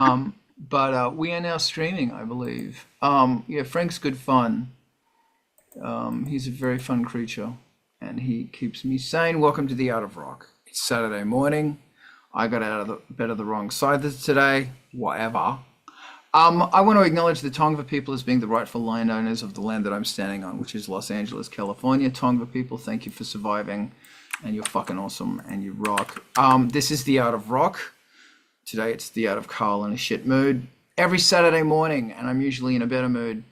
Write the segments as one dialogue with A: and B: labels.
A: But we are now streaming, I believe. Yeah, Frank's good fun. He's a very fun creature, and he keeps me sane. Welcome to the Art of Rock. It's Saturday morning. I got out of the bed of the wrong side today. Whatever. I want to acknowledge the Tongva people as being the rightful landowners of the land that I'm standing on, which is Los Angeles, California. Tongva people, thank you for surviving, and you're fucking awesome, and you rock. This is the Art of Rock. Today it's the Art of Carl in a shit mood. Every Saturday morning, and I'm usually in a better mood,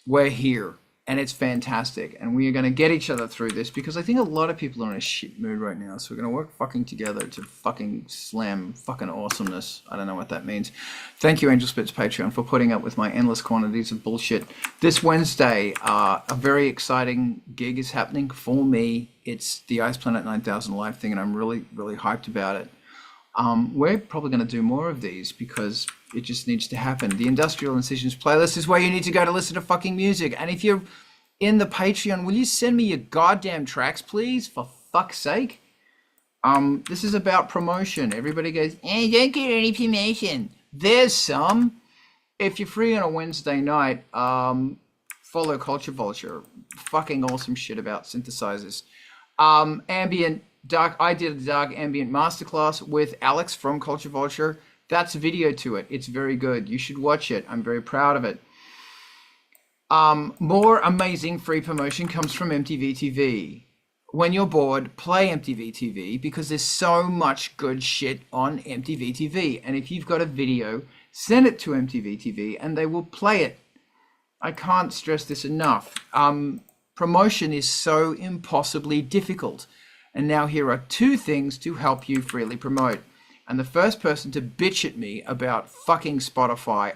A: we're here. And it's fantastic. And we are going to get each other through this because I think a lot of people are in a shit mood right now. So we're going to work fucking together to fucking slam fucking awesomeness. I don't know what that means. Thank you, Angelspit's Patreon, for putting up with my endless quantities of bullshit. This Wednesday, a very exciting gig is happening for me. It's the Ice Planet 9000 live thing, and I'm really, really hyped about it. We're probably going to do more of these because it just needs to happen. The Industrial Incisions playlist is where you need to go to listen to fucking music. And if you're in the Patreon, will you send me your goddamn tracks, please? For fuck's sake. This is about promotion. Everybody goes, don't get any promotion. There's some. If you're free on a Wednesday night, follow Culture Vulture. Fucking awesome shit about synthesizers. Ambient. I did a dark ambient masterclass with Alex from Culture Vulture. That's a video to it. It's very good. You should watch it. I'm very proud of it. More amazing free promotion comes from MTV TV. When you're bored, play MTV TV because there's so much good shit on MTV TV. And if you've got a video, send it to MTV TV and they will play it. I can't stress this enough. Promotion is so impossibly difficult. And now here are two things to help you freely promote. And the first person to bitch at me about fucking Spotify,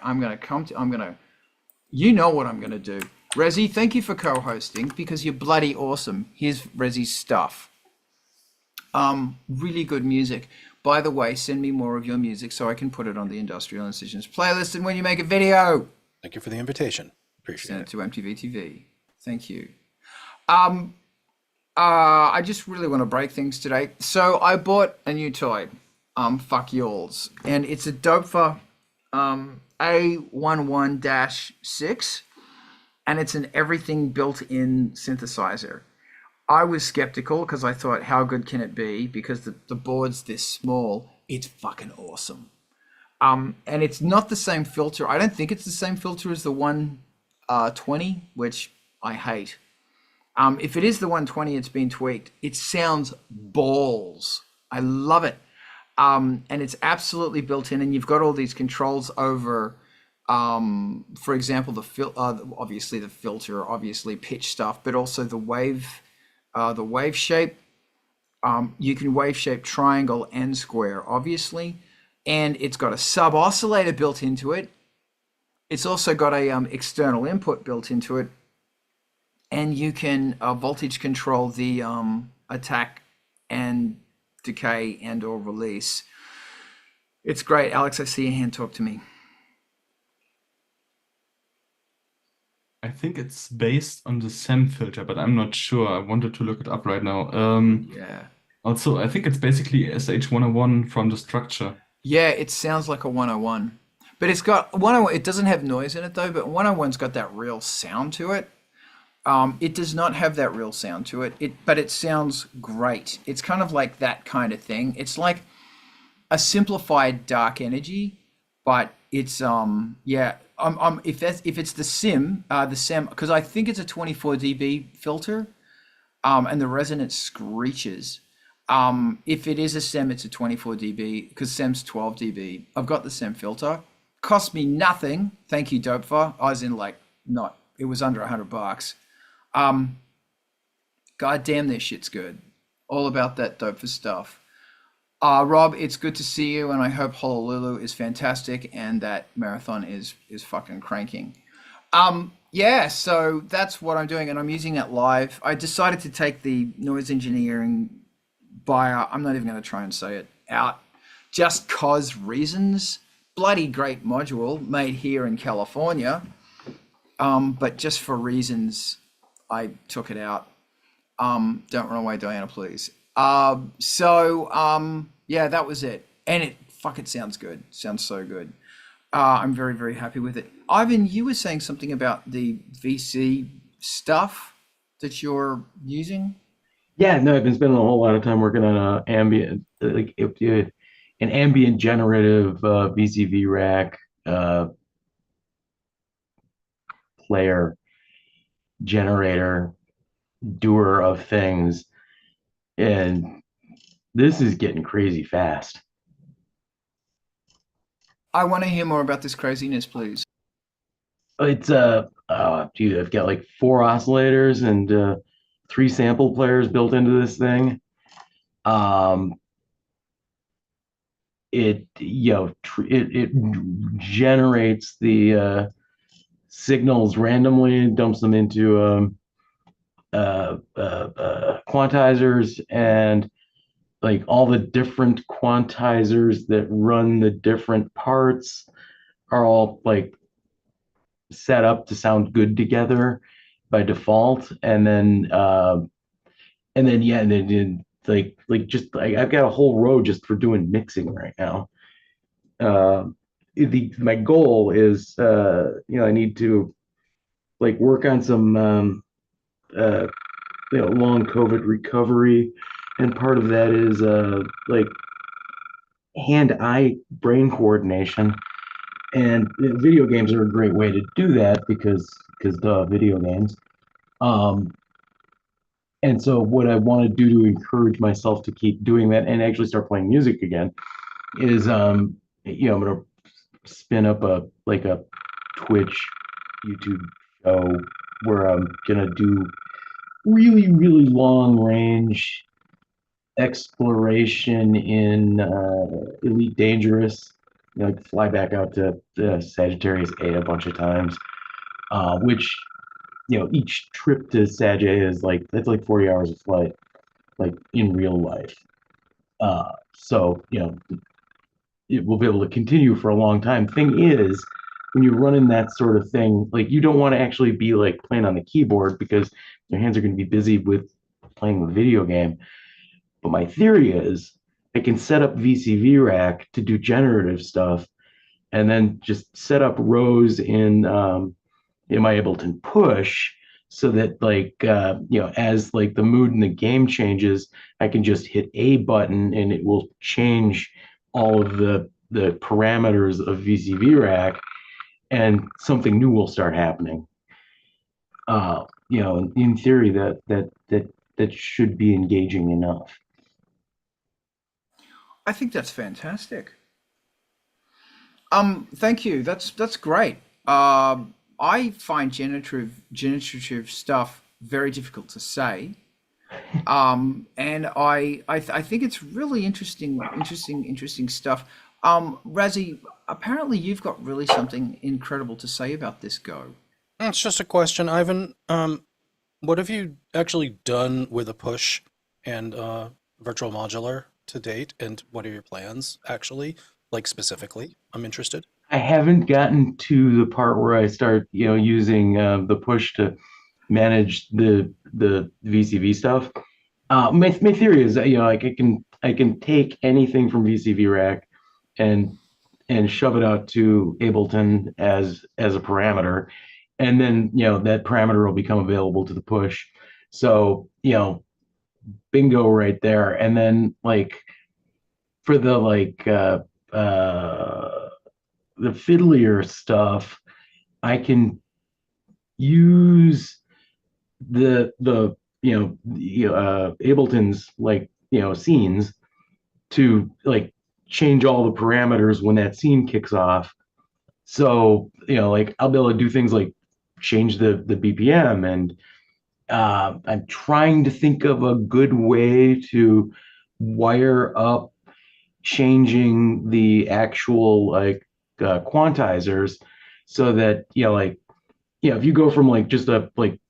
A: you know what I'm going to do. Rezi, thank you for co-hosting because you're bloody awesome. Here's Rezi's stuff. Really good music. By the way, send me more of your music so I can put it on the Industrial Incisions playlist. And when you make a video,
B: thank you for the invitation. Appreciate it.
A: Send it to MTV TV. Thank you. I just really want to break things today. So I bought a new toy, fuck y'alls, and it's a Doepfer A-111-6, and it's an everything built-in synthesizer. I was skeptical because I thought, how good can it be? Because the board's this small. It's fucking awesome. And it's not the same filter. I don't think it's the same filter as the 120, which I hate. If it is the 120, it's been tweaked. It sounds balls. I love it. And it's absolutely built in, and you've got all these controls over, for example, obviously the filter, obviously pitch stuff, but also the wave shape. You can wave shape triangle and square, obviously, and it's got a sub oscillator built into it. It's also got a external input built into it. And you can voltage control the attack and decay and or release. It's great. Alex, I see your hand. Talk to me.
C: I think it's based on the SEM filter, but I'm not sure. I wanted to look it up right now.
A: Yeah.
C: Also, I think it's basically SH101 from the structure.
A: Yeah, it sounds like a 101. But it's got 101. It doesn't have noise in it, though, but 101's got that real sound to it. It does not have that real sound to it, but it sounds great. It's kind of like that kind of thing. It's like a simplified dark energy, but it's if it's the SEM, because I think it's a 24 dB filter, and the resonance screeches. If it is a SEM, it's a 24 dB because SEM's 12 dB. I've got the SEM filter. Cost me nothing. Thank you, Doepfer. I was in it was under $100. God damn, this shit's good. All about that Doepfer stuff. Rob, it's good to see you, and I hope Honolulu is fantastic and that marathon is fucking cranking. Yeah, so that's what I'm doing, and I'm using it live. I decided to take the noise engineering buyer, I'm not even going to try and say it, out just cause reasons. Bloody great module made here in California, but just for reasons, I took it out. Don't run away, Diana, please. Yeah, that was it. And it sounds good. Sounds so good. I'm very, very happy with it. Ivan, you were saying something about the VC stuff that you're using.
D: Yeah, no, I've been spending a whole lot of time working on ambient, an ambient generative VCV rack uh, player generator doer of things, and this is getting crazy fast.
A: I want to hear more about this craziness, please.
D: It's dude, I've got like four oscillators and three sample players built into this thing. Um, it generates the signals randomly and dumps them into quantizers, and like all the different quantizers that run the different parts are all like set up to sound good together by default, and then like just like I've got a whole row just for doing mixing right now. uh my goal is I need to like work on some uh long COVID recovery, and part of that is like hand-eye brain coordination, and video games are a great way to do that because video games. um and so what I want to do to encourage myself to keep doing that and actually start playing music again is I'm gonna spin up a Twitch YouTube show where I'm gonna do really, really long range exploration in Elite Dangerous. Like fly back out to Sagittarius A a bunch of times, which each trip to Sag A is like that's like 40 hours of flight, like in real life. So it will be able to continue for a long time. Thing is, when you're running that sort of thing, like you don't want to actually be like playing on the keyboard because your hands are going to be busy with playing the video game. But my theory is I can set up VCV rack to do generative stuff, and then just set up rows in my Ableton Push, so that like as like the mood in the game changes, I can just hit a button and it will change all of the parameters of VCV rack, and something new will start happening. In theory, that should be engaging enough.
A: I think that's fantastic. Thank you. That's great. I find generative stuff very difficult to say. And I think it's really interesting stuff. Razzie, apparently you've got really something incredible to say about this go.
B: It's just a question, Ivan. What have you actually done with a push and virtual modular to date, and what are your plans actually, like specifically? I'm interested.
D: I haven't gotten to the part where I start, using the push to manage the VCV stuff. My theory is that like I can take anything from VCV Rack and shove it out to Ableton as a parameter, and then that parameter will become available to the push. So bingo right there. And then like for the the fiddlier stuff, I can use the Ableton's scenes to like change all the parameters when that scene kicks off. So like I'll be able to do things like change the BPM, and I'm trying to think of a good way to wire up changing the actual quantizers, so that if you go from like just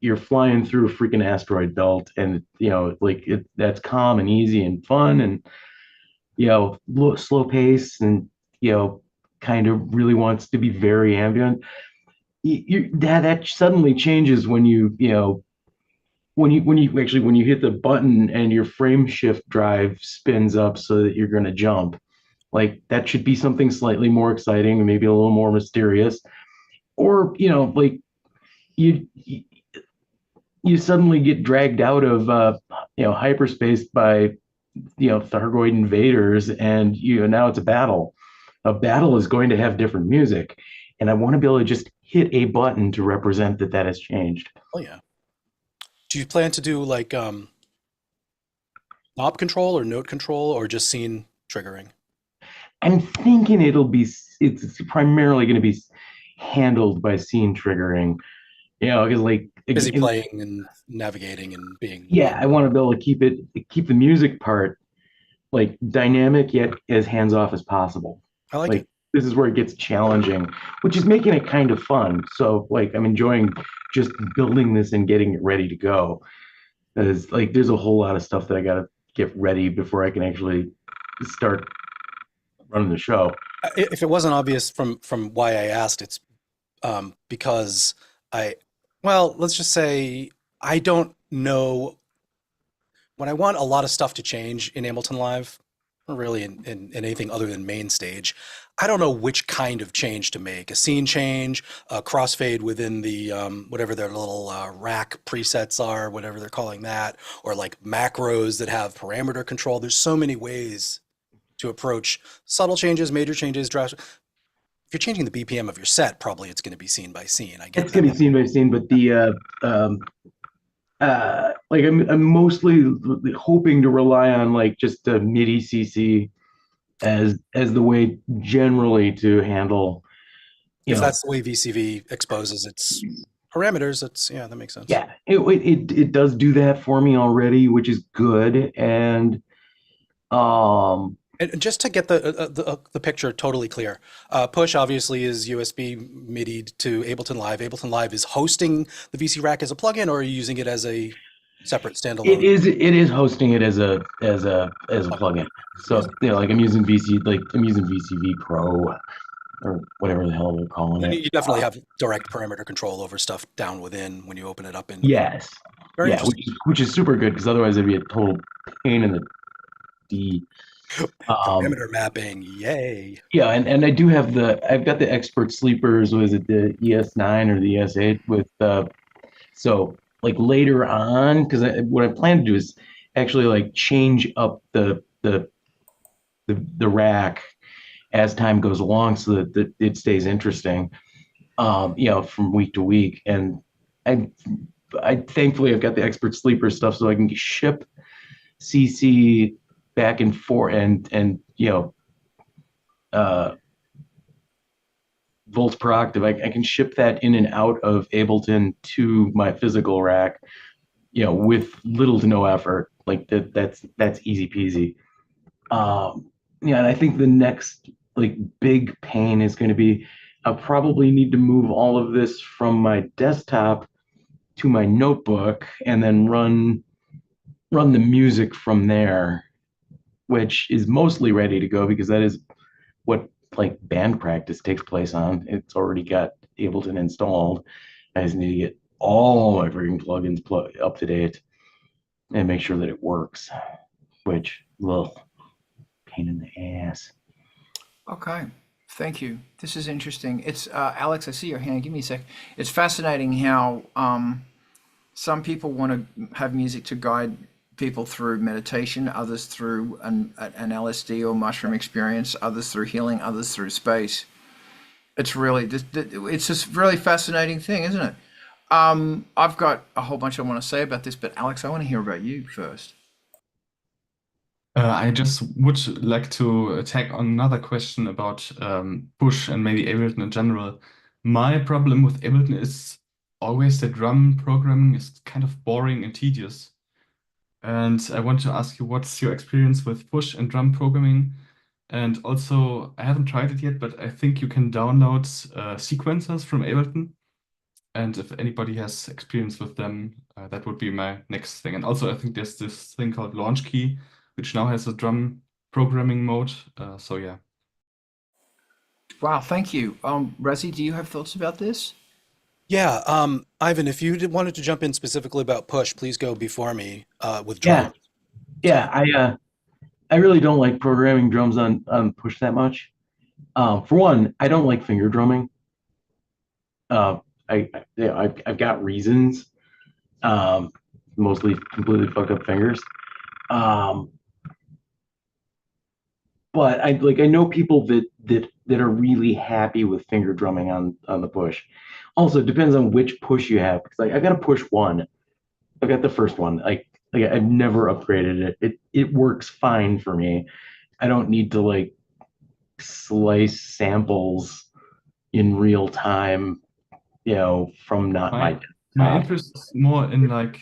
D: you're flying through a freaking asteroid belt, and that's calm and easy and fun, and slow pace, and kind of really wants to be very ambient. That suddenly changes when you hit the button and your frame shift drive spins up so that you're going to jump, Like that should be something slightly more exciting and maybe a little more mysterious. Or, like you you suddenly get dragged out of hyperspace by Thargoid invaders, and now it's a battle. A battle is going to have different music, and I want to be able to just hit a button to represent that has changed.
B: Oh yeah. Do you plan to do like knob control or note control or just scene triggering?
D: I'm thinking it's primarily going to be handled by scene triggering, because like
B: Busy playing and navigating and being.
D: yeah, I want to be able to keep the music part like dynamic yet as hands off as possible.
B: I like
D: Like
B: it.
D: this is where it gets challenging, which is making it kind of fun. So like I'm enjoying just building this and getting it ready to go. Because like there's a whole lot of stuff that I gotta get ready before I can actually start running the show.
B: If it wasn't obvious from why I asked, it's because well, let's just say I don't know when I want a lot of stuff to change in Ableton Live, or really in anything other than main stage. I don't know which kind of change to make. A scene change, a crossfade within the whatever their little rack presets are, whatever they're calling that, or like macros that have parameter control. There's so many ways to approach subtle changes, major changes, drastic. If you're changing the BPM of your set, probably it's going to be scene by scene. I get
D: It's gonna be scene by scene, but like I'm mostly hoping to rely on like just a MIDI CC as the way generally to handle
B: if that's the way VCV exposes its parameters, yeah, that makes sense.
D: Yeah, it does do that for me already, which is good. And
B: And just to get the picture totally clear, Push obviously is USB MIDI to Ableton Live. Ableton Live is hosting the VC Rack as a plugin, or are you using it as a separate standalone?
D: it is hosting it as a plugin. So like I'm using VCV Pro or whatever the hell they're calling it.
B: You definitely have direct parameter control over stuff down within when you open it up in.
D: Yes.
B: Very
D: Yeah,
B: interesting.
D: which is super good because otherwise it'd be a total pain in the D.
B: Parameter mapping, yay.
D: Yeah, and I've got the expert sleepers. Was it the ES9 or the ES8 with so like later on, because what I plan to do is actually like change up the rack as time goes along so that it stays interesting, from week to week. And I thankfully I've got the expert sleeper stuff so I can ship CC back and forth and volts per octave. I can ship that in and out of Ableton to my physical rack, with little to no effort. Like that's easy peasy. And I think the next like big pain is going to be I'll probably need to move all of this from my desktop to my notebook and then run the music from there, which is mostly ready to go because that is what like band practice takes place on. It's already got Ableton installed. I just need to get all my freaking plugins up to date and make sure that it works, which, pain in the ass.
A: Okay, thank you. This is interesting. It's Alex, I see your hand. Give me a sec. It's fascinating how some people want to have music to guide people through meditation, others through an LSD or mushroom experience, others through healing, others through space. It's really it's just really fascinating thing, isn't it? I've got a whole bunch I want to say about this, but Alex, I want to hear about you first.
C: I just would like to tag on another question about Push and maybe Ableton in general. My problem with Ableton is always the drum programming is kind of boring and tedious. And I want to ask you, what's your experience with Push and drum programming? And also, I haven't tried it yet, but I think you can download sequencers from Ableton. And if anybody has experience with them, that would be my next thing. And also, I think there's this thing called Launch Key, which now has a drum programming mode. So yeah.
A: Wow, thank you. Razi, do you have thoughts about this?
B: Yeah, Ivan, if you wanted to jump in specifically about Push, please go before me with
D: Yeah,
B: drum.
D: yeah. I really don't like programming drums on push that much. For one, I don't like finger drumming. Uh, I've got reasons. Um, Mostly completely fucked up fingers. Um, but I know people that are really happy with finger drumming on the push. Also, it depends on which push you have. Because I've got a push one. I've got the first one. I've never upgraded it. It works fine for me. I don't need to like slice samples in real time, from not my
C: My
D: desktop.
C: interest is more in like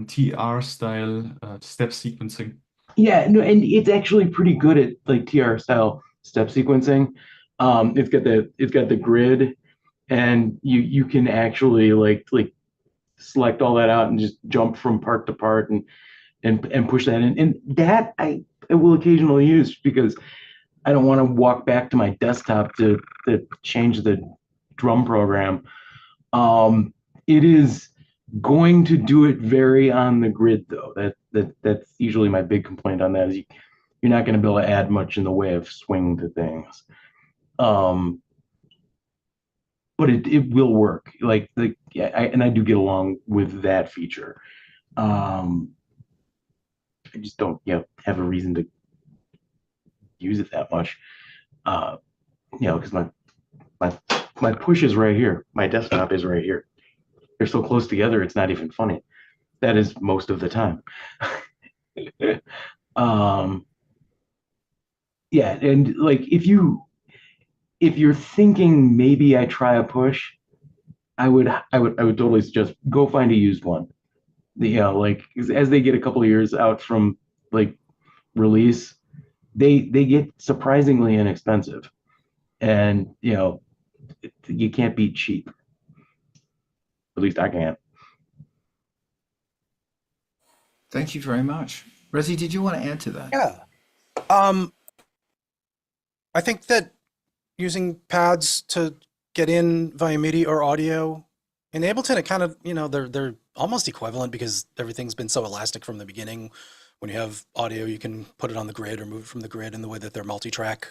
C: TR style step sequencing.
D: Yeah, no, and it's actually pretty good at like TR style step sequencing. It's got the grid, and you can actually like select all that out and just jump from part to part and push that in. And that I will occasionally use because I don't want to walk back to my desktop to change the drum program. It is going to do it very on the grid though. That's usually my big complaint on that is you're not going to be able to add much in the way of swing to things. Um, but it will work. Yeah, I do get along with that feature. Um, I just don't have a reason to use it that much. Uh, because my my push is right here. My desktop is right here. They're so close together, it's not even funny. That is most of the time. um, yeah, and like if you're thinking maybe I try a push, I would totally suggest go find a used one. Like as they get a couple of years out from like release, they get surprisingly inexpensive, and you can't beat cheap. At least I can't.
A: Thank you very much. Resi, did you want to add to that?
B: Yeah. Um, I think that using pads to get in via MIDI or audio in Ableton, it kind of, they're almost equivalent because everything's been so elastic from the beginning. When you have audio, you can put it on the grid or move it from the grid in the way that their multi-track,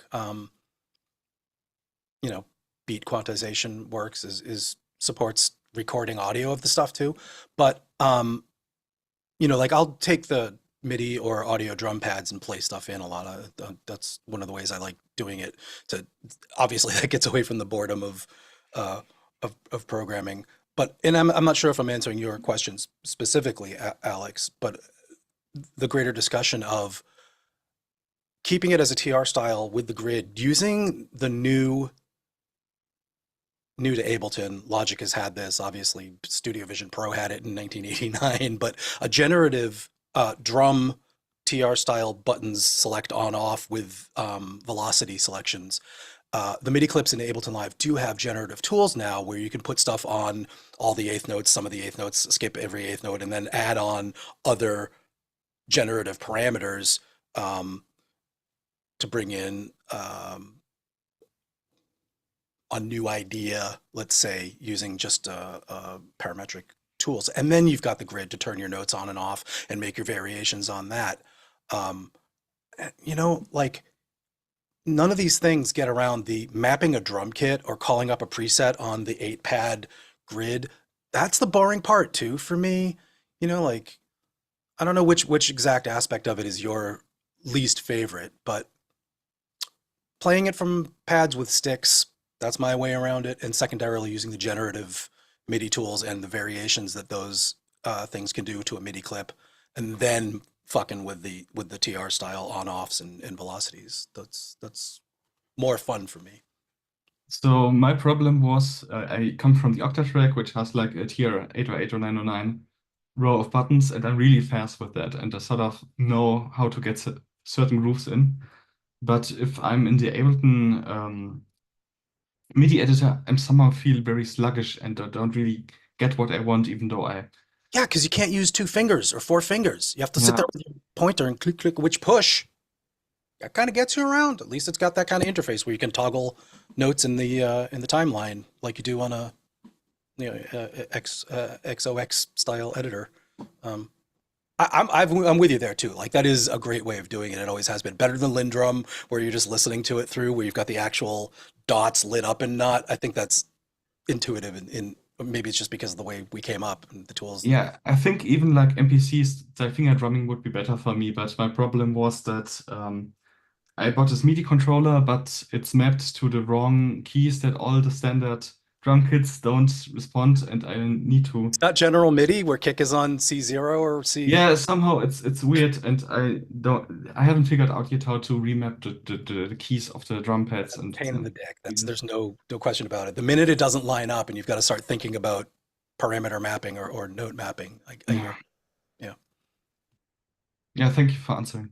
B: beat quantization works is supports recording audio of the stuff too. But, like I'll take the MIDI or audio drum pads and play stuff in a lot of, that's one of the ways I like doing it. Obviously that gets away from the boredom of programming. But, and I'm not sure if I'm answering your questions specifically, Alex, but the greater discussion of keeping it as a TR style with the grid, using the new to Ableton. Logic has had this, obviously Studio Vision Pro had it in 1989, but a generative drum TR style buttons select on off with velocity selections. The MIDI clips in Ableton Live do have generative tools now where you can put stuff on all the eighth notes, some of the eighth notes, skip every eighth note, and then add on other generative parameters to bring in a new idea, let's say, using just parametric tools. And then you've got the grid to turn your notes on and off and make your variations on that. Like none of these things get around the mapping a drum kit or calling up a preset on the 8-pad grid. That's the boring part too for me. Like I don't know which exact aspect of it is your least favorite, but playing it from pads with sticks, that's my way around it. And secondarily, using the generative MIDI tools and the variations that those things can do to a MIDI clip, and then fucking with the TR style on-offs and velocities. That's more fun for me.
C: So my problem was I come from the Octatrack, which has like a tier 808 or 909 row of buttons, and I'm really fast with that, and I sort of know how to get certain grooves in. But if I'm in the Ableton MIDI editor, I somehow feel very sluggish and I don't really get what I want, even though I...
B: Yeah, because you can't use 2 fingers or 4 fingers. You have to sit
C: Yeah.
B: there with your pointer and click which push. That kind of gets you around. At least it's got that kind of interface where you can toggle notes in the timeline like you do on a XOX style editor. I'm with you there too. Like that is a great way of doing it. It always has been better than Lindrum, where you're just listening to it through, where you've got the actual dots lit up and not. I think that's intuitive in maybe it's just because of the way we came up and the tools.
C: Yeah, I think even like NPCs, the finger drumming would be better for me, but my problem was that I bought this MIDI controller, but it's mapped to the wrong keys that all the standard drum kits don't respond, and I need to.
B: It's not general MIDI where kick is on C0 or C.
C: Yeah, somehow it's weird, and I haven't figured out yet how to remap the keys of the drum pads and
B: Pain in the dick. There's no question about it. The minute it doesn't line up and you've got to start thinking about parameter mapping or note mapping, like yeah.
C: Yeah, thank you for answering.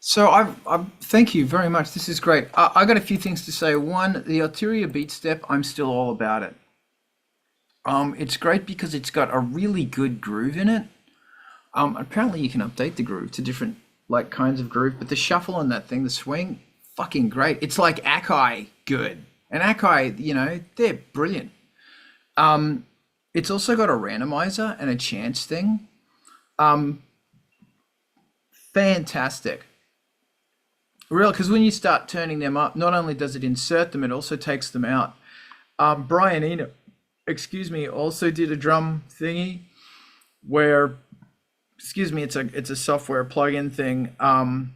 A: So I thank you very much. This is great. I got a few things to say. One, the ulterior beat step, I'm still all about it. It's great because it's got a really good groove in it. Apparently you can update the groove to different like kinds of groove, but the shuffle on that thing, the swing, fucking great. It's like Akai good. And Akai, you know, they're brilliant. It's also got a randomizer and a chance thing. Fantastic. Real, because when you start turning them up, not only does it insert them, it also takes them out. Brian Eno, also did a drum thingy where, it's a software plugin thing, and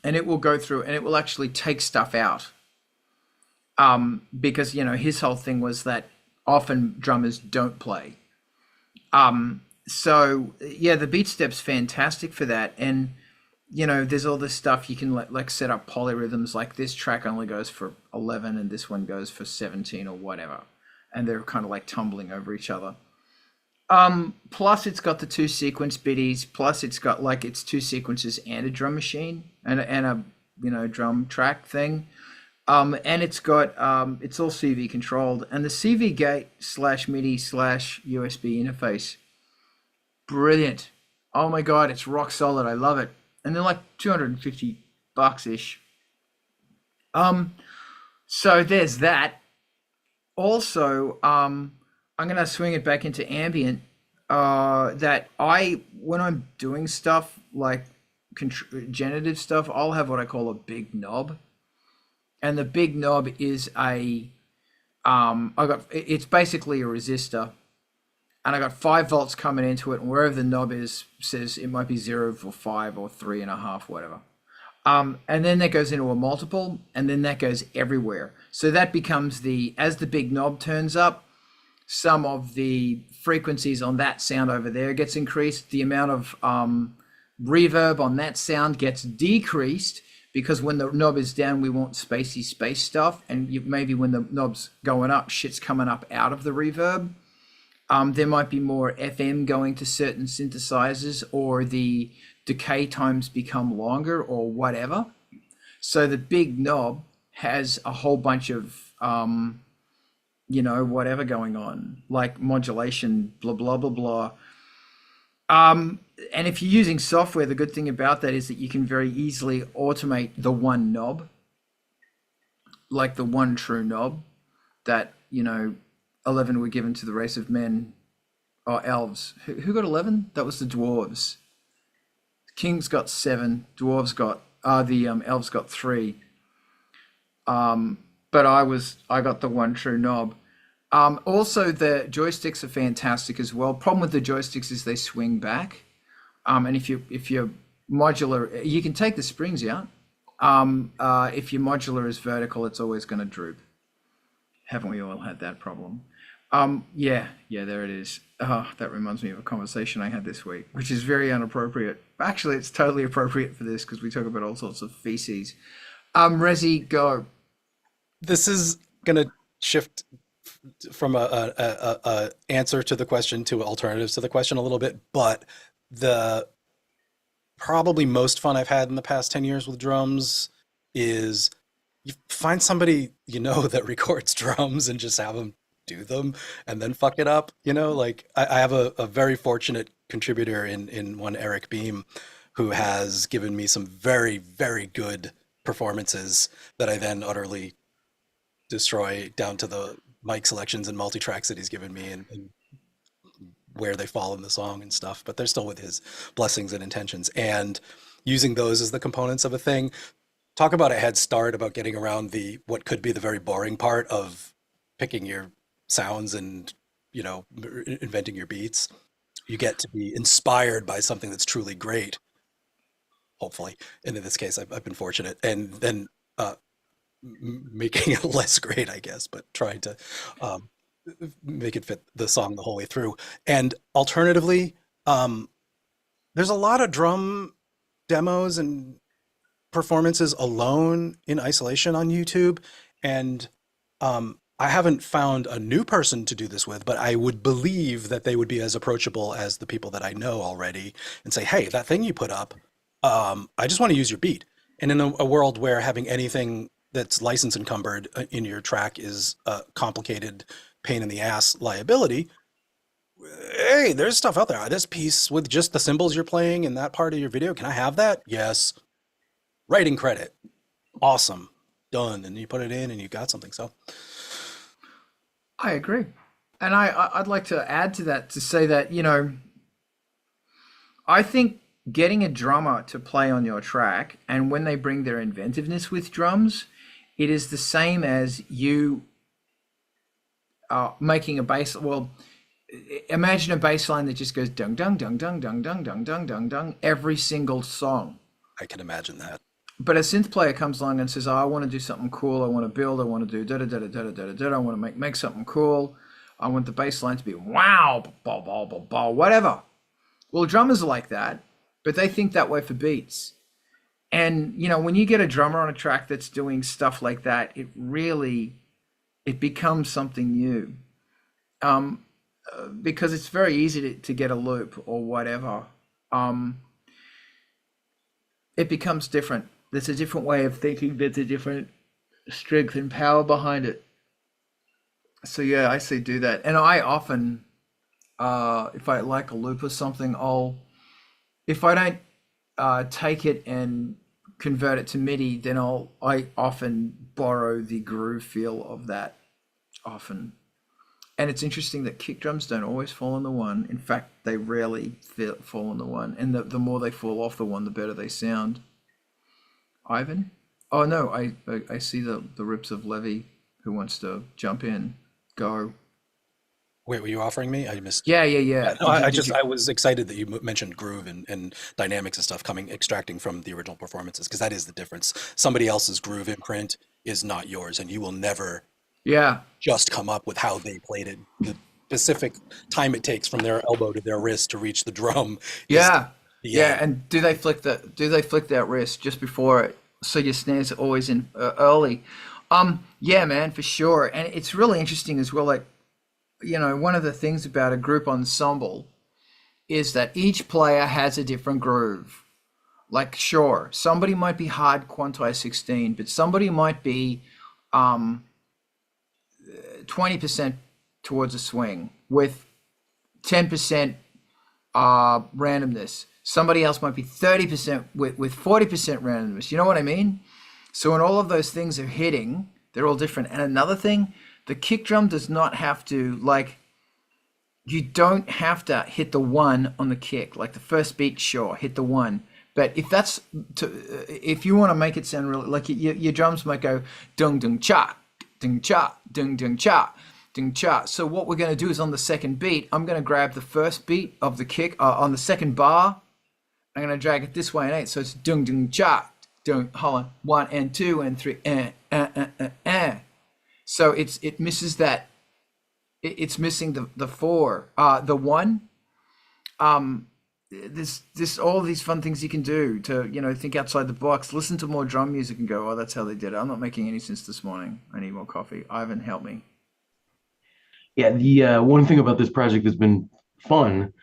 A: it will go through and it will actually take stuff out. Because, you know, his whole thing was that often drummers don't play. So yeah, the beat step's fantastic for that. And you know, there's all this stuff you can like set up polyrhythms, like this track only goes for 11 and this one goes for 17 or whatever. And they're kind of like tumbling over each other. Plus it's got the 2 sequence biddies, plus it's got like its 2 sequences and a drum machine and a you know, drum track thing. And it's got, it's all CV controlled, and the CV gate / MIDI / USB interface. Brilliant. Oh my God, it's rock solid. I love it. And they're like $250-ish. So there's that. Also, I'm gonna swing it back into ambient. That when I'm doing stuff like generative stuff, I'll have what I call a big knob. And the big knob is it's basically a resistor. And I got 5 volts coming into it, and wherever the knob is says it might be 0 for 5 or 3.5, whatever. And then that goes into a multiple, and then that goes everywhere. So that becomes as the big knob turns up, some of the frequencies on that sound over there gets increased. The amount of reverb on that sound gets decreased, because when the knob is down, we want spacey space stuff. And maybe when the knob's going up, shit's coming up out of the reverb. There might be more FM going to certain synthesizers, or the decay times become longer, or whatever. So the big knob has a whole bunch of, you know, whatever going on, like modulation, blah, blah, blah, blah. And if you're using software, the good thing about that is that you can very easily automate the one knob, like the one true knob that, you know, 11 were given to the race of men, or elves. Who got 11? That was the dwarves. Kings got 7. Dwarves got the elves got 3. But I got the one true knob. Also, the joysticks are fantastic as well. Problem with the joysticks is they swing back. And if you're modular, you can take the springs out. If your modular is vertical, it's always going to droop. Haven't we all had that problem? Yeah, there it is. That reminds me of a conversation I had this week, which is very inappropriate. Actually, it's totally appropriate for this because we talk about all sorts of feces. Rezi, go.
B: This is gonna shift from a answer to the question to alternatives to the question a little bit, but the probably most fun I've had in the past 10 years with drums is you find somebody you know that records drums and just have them do them and then fuck it up. You know, like I have a very fortunate contributor in one Eric Beam who has given me some very, very good performances that I then utterly destroy down to the mic selections and multi-tracks that he's given me and where they fall in the song and stuff, but they're still with his blessings and intentions. And using those as the components of a thing, talk about a head start about getting around the what could be the very boring part of picking your sounds and, you know, inventing your beats. You get to be inspired by something that's truly great, hopefully. And in this case, I've been fortunate. And then making it less great, I guess, but trying to um, make it fit the song the whole way through. And alternatively, there's a lot of drum demos and performances alone in isolation on YouTube. And I haven't found a new person to do this with, but I would believe that they would be as approachable as the people that I know already and say, hey, that thing you put up, I just want to use your beat. And in a world where having anything that's license encumbered in your track is a complicated pain in the ass liability, hey, there's stuff out there. This piece with just the cymbals you're playing in that part of your video, can I have that? Yes. Writing credit. Awesome. Done. And you put it in and you got something. So
A: I agree. And I'd like to add to that to say that, you know, I think getting a drummer to play on your track, and when they bring their inventiveness with drums, it is the same as you making a bass. Well, imagine a bass line that just goes dung dung dung dung dung dung dung dung dung dung every single song.
B: I can imagine that.
A: But a synth player comes along and says, oh, I want to do something cool. I want to build. I want to do da da da da da da da da. I want to make something cool. I want the bass line to be wow, bah, bah, bah, bah, whatever. Well, drummers are like that, but they think that way for beats. And, you know, when you get a drummer on a track that's doing stuff like that, it becomes something new. Because it's very easy to get a loop or whatever. It becomes different. There's a different way of thinking. There's a different strength and power behind it. So yeah, I say do that. And I often, if I like a loop or something, if I don't take it and convert it to MIDI, then I often borrow the groove feel of that often. And it's interesting that kick drums don't always fall on the one. In fact, they rarely fall on the one. And the more they fall off the one, the better they sound. Ivan? Oh no, I see the rips of Levy who wants to jump in. Go.
B: Wait, were you offering me? I missed.
A: Yeah.
B: No, I was excited that you mentioned groove and dynamics and stuff extracting from the original performances, because that is the difference. Somebody else's groove imprint is not yours, and you will never just come up with how they played it. The specific time it takes from their elbow to their wrist to reach the drum.
A: Yeah. And do they flick that wrist just before it, so your snares are always in early? Yeah, man, for sure. And it's really interesting as well. Like, you know, one of the things about a group ensemble is that each player has a different groove. Like, sure, somebody might be hard quantize 16, but somebody might be 20% towards a swing with 10% randomness. Somebody else might be 30% with 40% randomness. You know what I mean? So when all of those things are hitting, they're all different. And another thing, the kick drum does not have to, like, you don't have to hit the one on the kick. Like the first beat, sure, hit the one. But if you want to make it sound really, like your drums might go dung dung cha, dung cha, dung dung cha, dung cha. So what we're going to do is on the second beat, I'm going to grab the first beat of the kick on the second bar. I'm going to drag it this way and 8. So it's dung dung cha, dung, hold on, 1 and 2 and 3, So it misses that. It's missing the 4, the 1. This all these fun things you can do to, you know, think outside the box. Listen to more drum music and go, oh, that's how they did it. I'm not making any sense this morning. I need more coffee. Ivan, help me.
D: Yeah, the one thing about this project that's been fun,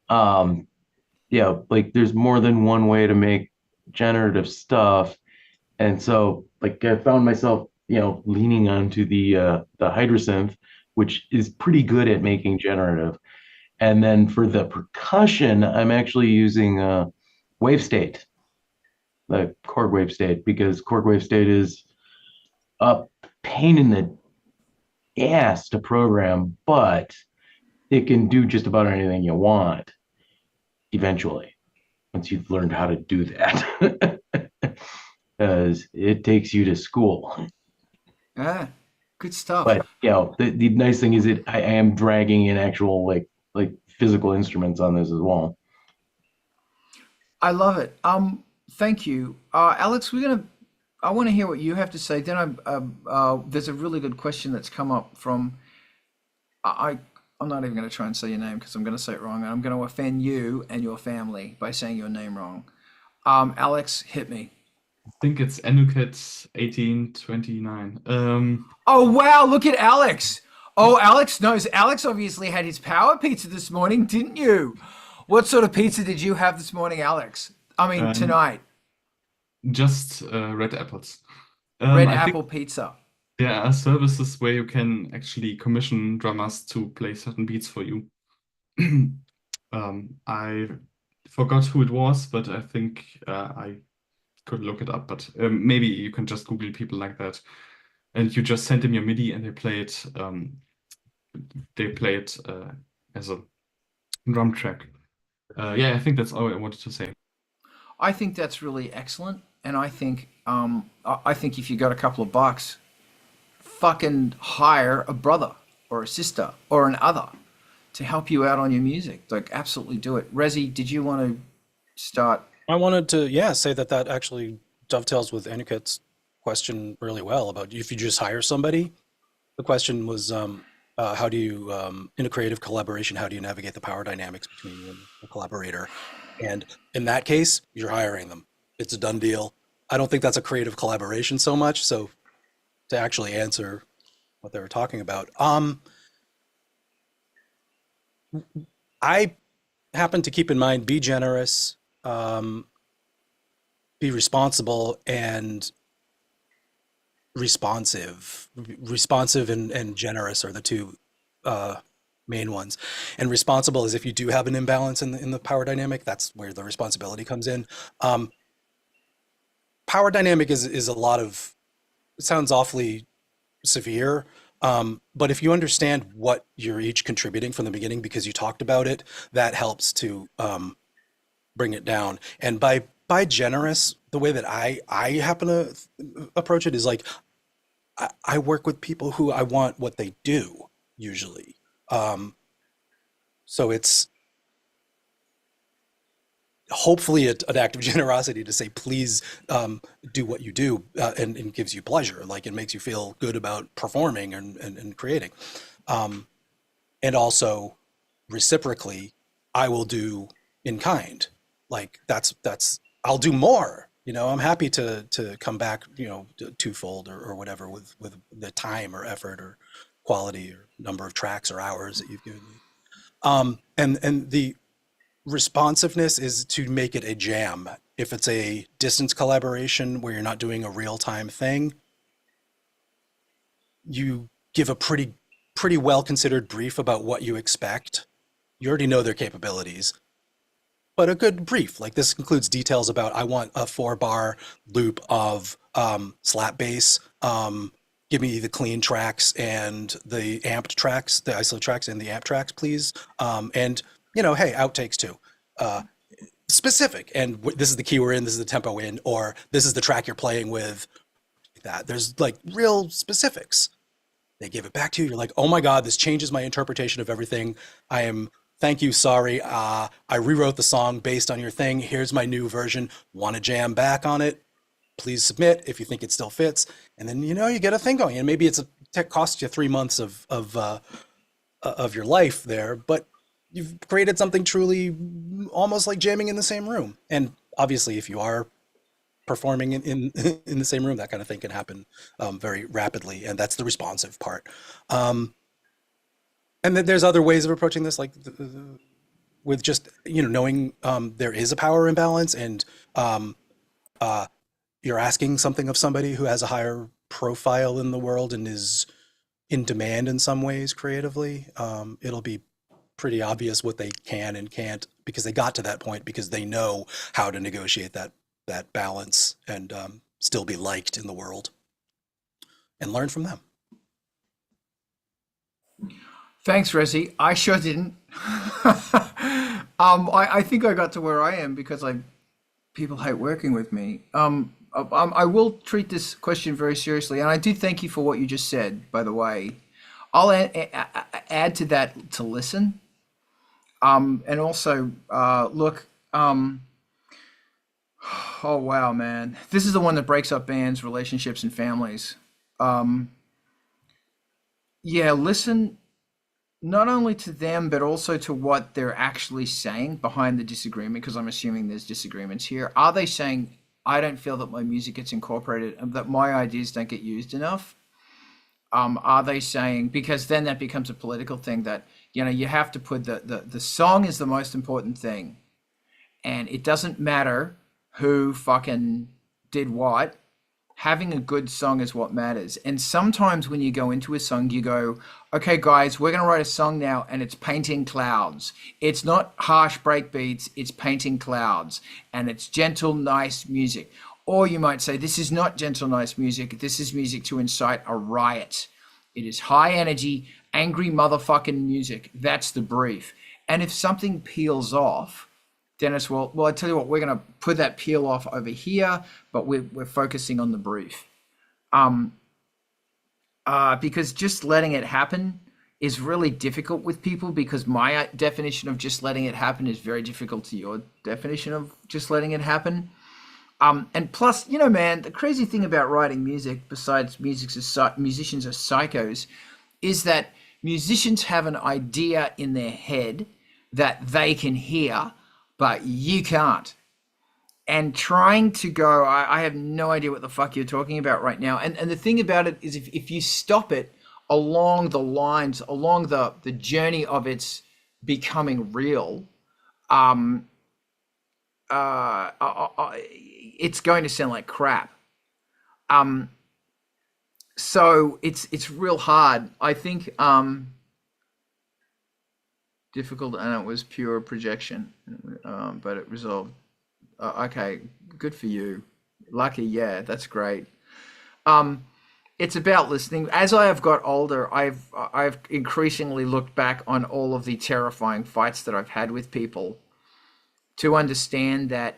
D: like there's more than one way to make generative stuff, and so like I found myself, leaning onto the Hydrasynth, which is pretty good at making generative. And then for the percussion, I'm actually using WaveState, the Korg WaveState, because Korg WaveState is a pain in the ass to program, but it can do just about anything you want eventually, once you've learned how to do that. Because it takes you to school.
A: Yeah, good stuff.
D: But the nice thing is I am dragging in actual like physical instruments on this as well.
A: I love it. Thank you, Alex. I want to hear what you have to say. Then there's a really good question that's come up from. I'm not even going to try and say your name because I'm going to say it wrong, and I'm going to offend you and your family by saying your name wrong. Alex, hit me.
C: I think it's Anuket 1829.
A: Oh wow! Look at Alex. Oh, Alex knows. Alex obviously had his power pizza this morning, didn't you? What sort of pizza did you have this morning, Alex? I mean, tonight.
C: Just red apples.
A: Red
C: I think
A: apple pizza.
C: there are services where you can actually commission drummers to play certain beats for you. I forgot who it was, but I think I could look it up. But maybe you can just Google people like that, and you just send them your MIDI, and they play it. As a drum track. Yeah, I think that's all I wanted to say.
A: I think that's really excellent, and I think if you got a couple of bucks, fucking hire a brother or a sister or an other to help you out on your music. Like, absolutely do it. Rezi, did you want to start?
B: I wanted to, say that actually dovetails with Anuket's question really well about if you just hire somebody. The question was, how do you, in a creative collaboration, how do you navigate the power dynamics between you and the collaborator? And in that case, you're hiring them. It's a done deal. I don't think that's a creative collaboration so much. So to actually answer what they were talking about, I happen to keep in mind, be generous, be responsible, and responsive. Responsive and generous are the two main ones. And responsible is if you do have an imbalance in the power dynamic, that's where the responsibility comes in. Power dynamic is a lot of, it sounds awfully severe, but if you understand what you're each contributing from the beginning because you talked about it, that helps to bring it down. And by generous, the way that I happen to approach it is like, I work with people who I want what they do usually. So it's hopefully an act of generosity to say, please do what you do, and gives you pleasure. Like, it makes you feel good about performing and creating. And also reciprocally, I will do in kind. Like that's I'll do more. I'm happy to come back, twofold or whatever with the time or effort or quality or number of tracks or hours that you've given me. And the responsiveness is to make it a jam. If it's a distance collaboration where you're not doing a real-time thing, you give a pretty well-considered brief about what you expect. You already know their capabilities. But a good brief, like this includes details about, I want a 4-bar loop of slap bass, give me the clean tracks and the amped tracks, the iso tracks and the amp tracks, please. And, hey, outtakes too. Specific, and this is the key we're in, this is the tempo in, or this is the track you're playing with. That there's like real specifics. They give it back to you. You're like, oh my God, this changes my interpretation of everything. Thank you, sorry. I rewrote the song based on your thing. Here's my new version. Want to jam back on it? Please submit if you think it still fits. And then, you get a thing going. And maybe it costs you 3 months of your life there, but you've created something truly almost like jamming in the same room. And obviously, if you are performing in the same room, that kind of thing can happen very rapidly. And that's the responsive part. And then there's other ways of approaching this, like with just, knowing there is a power imbalance, and you're asking something of somebody who has a higher profile in the world and is in demand in some ways creatively. It'll be pretty obvious what they can and can't, because they got to that point because they know how to negotiate that balance and still be liked in the world, and learn from them.
A: Thanks, Resi. I sure didn't. I think I got to where I am because people hate working with me. I will treat this question very seriously, and I do thank you for what you just said, by the way. I'll add to that to listen. And also, look, oh wow, man, this is the one that breaks up bands, relationships, and families. Yeah, listen not only to them, but also to what they're actually saying behind the disagreement, because I'm assuming there's disagreements here. Are they saying, I don't feel that my music gets incorporated, and that my ideas don't get used enough? Are they saying, because then that becomes a political thing that, you have to put the song is the most important thing. And it doesn't matter who fucking did what. Having a good song is what matters. And sometimes when you go into a song, you go, okay, guys, we're going to write a song now, and it's painting clouds. It's not harsh break beats, it's painting clouds. And it's gentle, nice music. Or you might say, this is not gentle, nice music. This is music to incite a riot. It is high energy, angry motherfucking music. That's the brief. And if something peels off, Dennis, well, I tell you what, we're going to put that peel off over here, but we're focusing on the brief. Because just letting it happen is really difficult with people, because my definition of just letting it happen is very difficult to your definition of just letting it happen. And plus, man, the crazy thing about writing music, besides musicians are psychos, is that musicians have an idea in their head that they can hear, but you can't. And trying to go, I have no idea what the fuck you're talking about right now. And the thing about it is, if you stop it along the lines, along the journey of its becoming real, it's going to sound like crap. So it's real hard. I think difficult, and it was pure projection, but it resolved. Okay, good for you. Lucky, yeah, that's great. It's about listening. As I have got older, I've increasingly looked back on all of the terrifying fights that I've had with people to understand that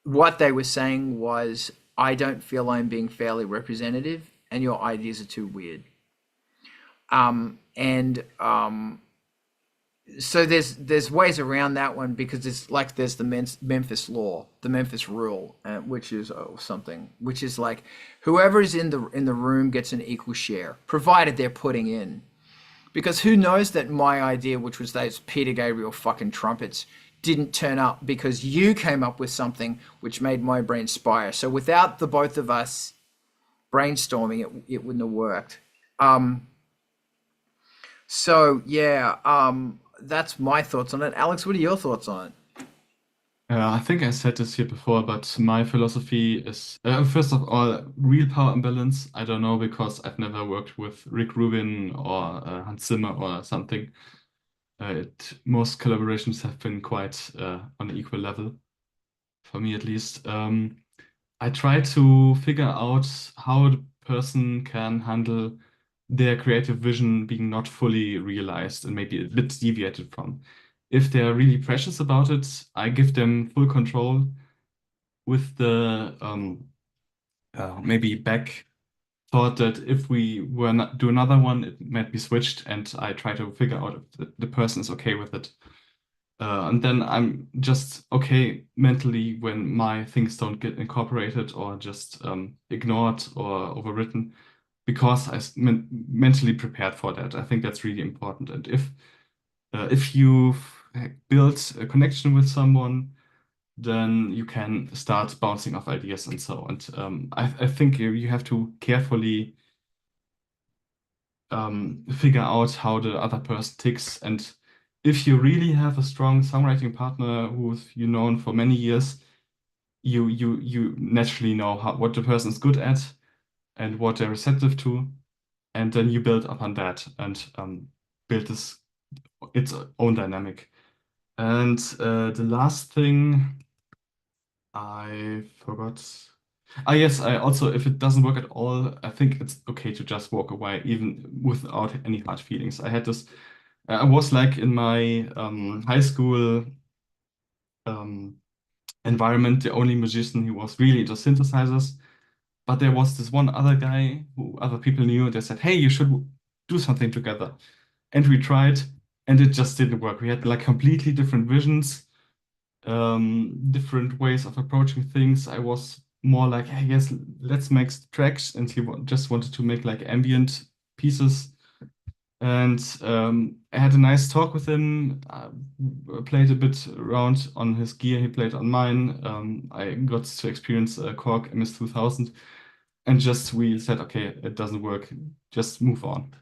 A: what they were saying was, I don't feel I'm being fairly representative, and your ideas are too weird. So there's ways around that one, because it's like there's the Memphis law, the Memphis rule, which is something, which is like whoever is in the room gets an equal share, provided they're putting in. Because who knows that my idea, which was those Peter Gabriel fucking trumpets, didn't turn up because you came up with something which made my brain spire. So without the both of us brainstorming, it wouldn't have worked. So yeah, that's my thoughts on it. Alex, what are your thoughts on it?
C: I think I said this here before, but my philosophy is, first of all, real power imbalance. I don't know, because I've never worked with Rick Rubin or Hans Zimmer or something. Most collaborations have been quite on an equal level, for me at least. I try to figure out how the person can handle their creative vision being not fully realized and maybe a bit deviated from. If they're really precious about it, I give them full control with the maybe back thought that if we were not do another one, it might be switched, and I try to figure out if the person is okay with it. And then I'm just okay mentally when my things don't get incorporated or just ignored or overwritten, because I'm mentally prepared for that. I think that's really important. And if you've built a connection with someone, then you can start bouncing off ideas and so on. And I think you have to carefully figure out how the other person ticks. And if you really have a strong songwriting partner who's known for many years, you naturally know what the person is good at and what they're receptive to, and then you build upon that and build its own dynamic. And the last thing I forgot. Yes, I also, if it doesn't work at all, I think it's okay to just walk away, even without any hard feelings. I had this, I was like in my high school um, environment, the only musician who was really into synthesizers. But there was this one other guy who other people knew, and they said, "Hey, you should do something together." And we tried, and it just didn't work. We had like completely different visions, different ways of approaching things. I was more like, "Hey, yes, let's make tracks," and he just wanted to make like ambient pieces. And I had a nice talk with him. Played a bit around on his gear. He played on mine. I got to experience a Korg MS-2000, and just we said, okay, it doesn't work. Just move on.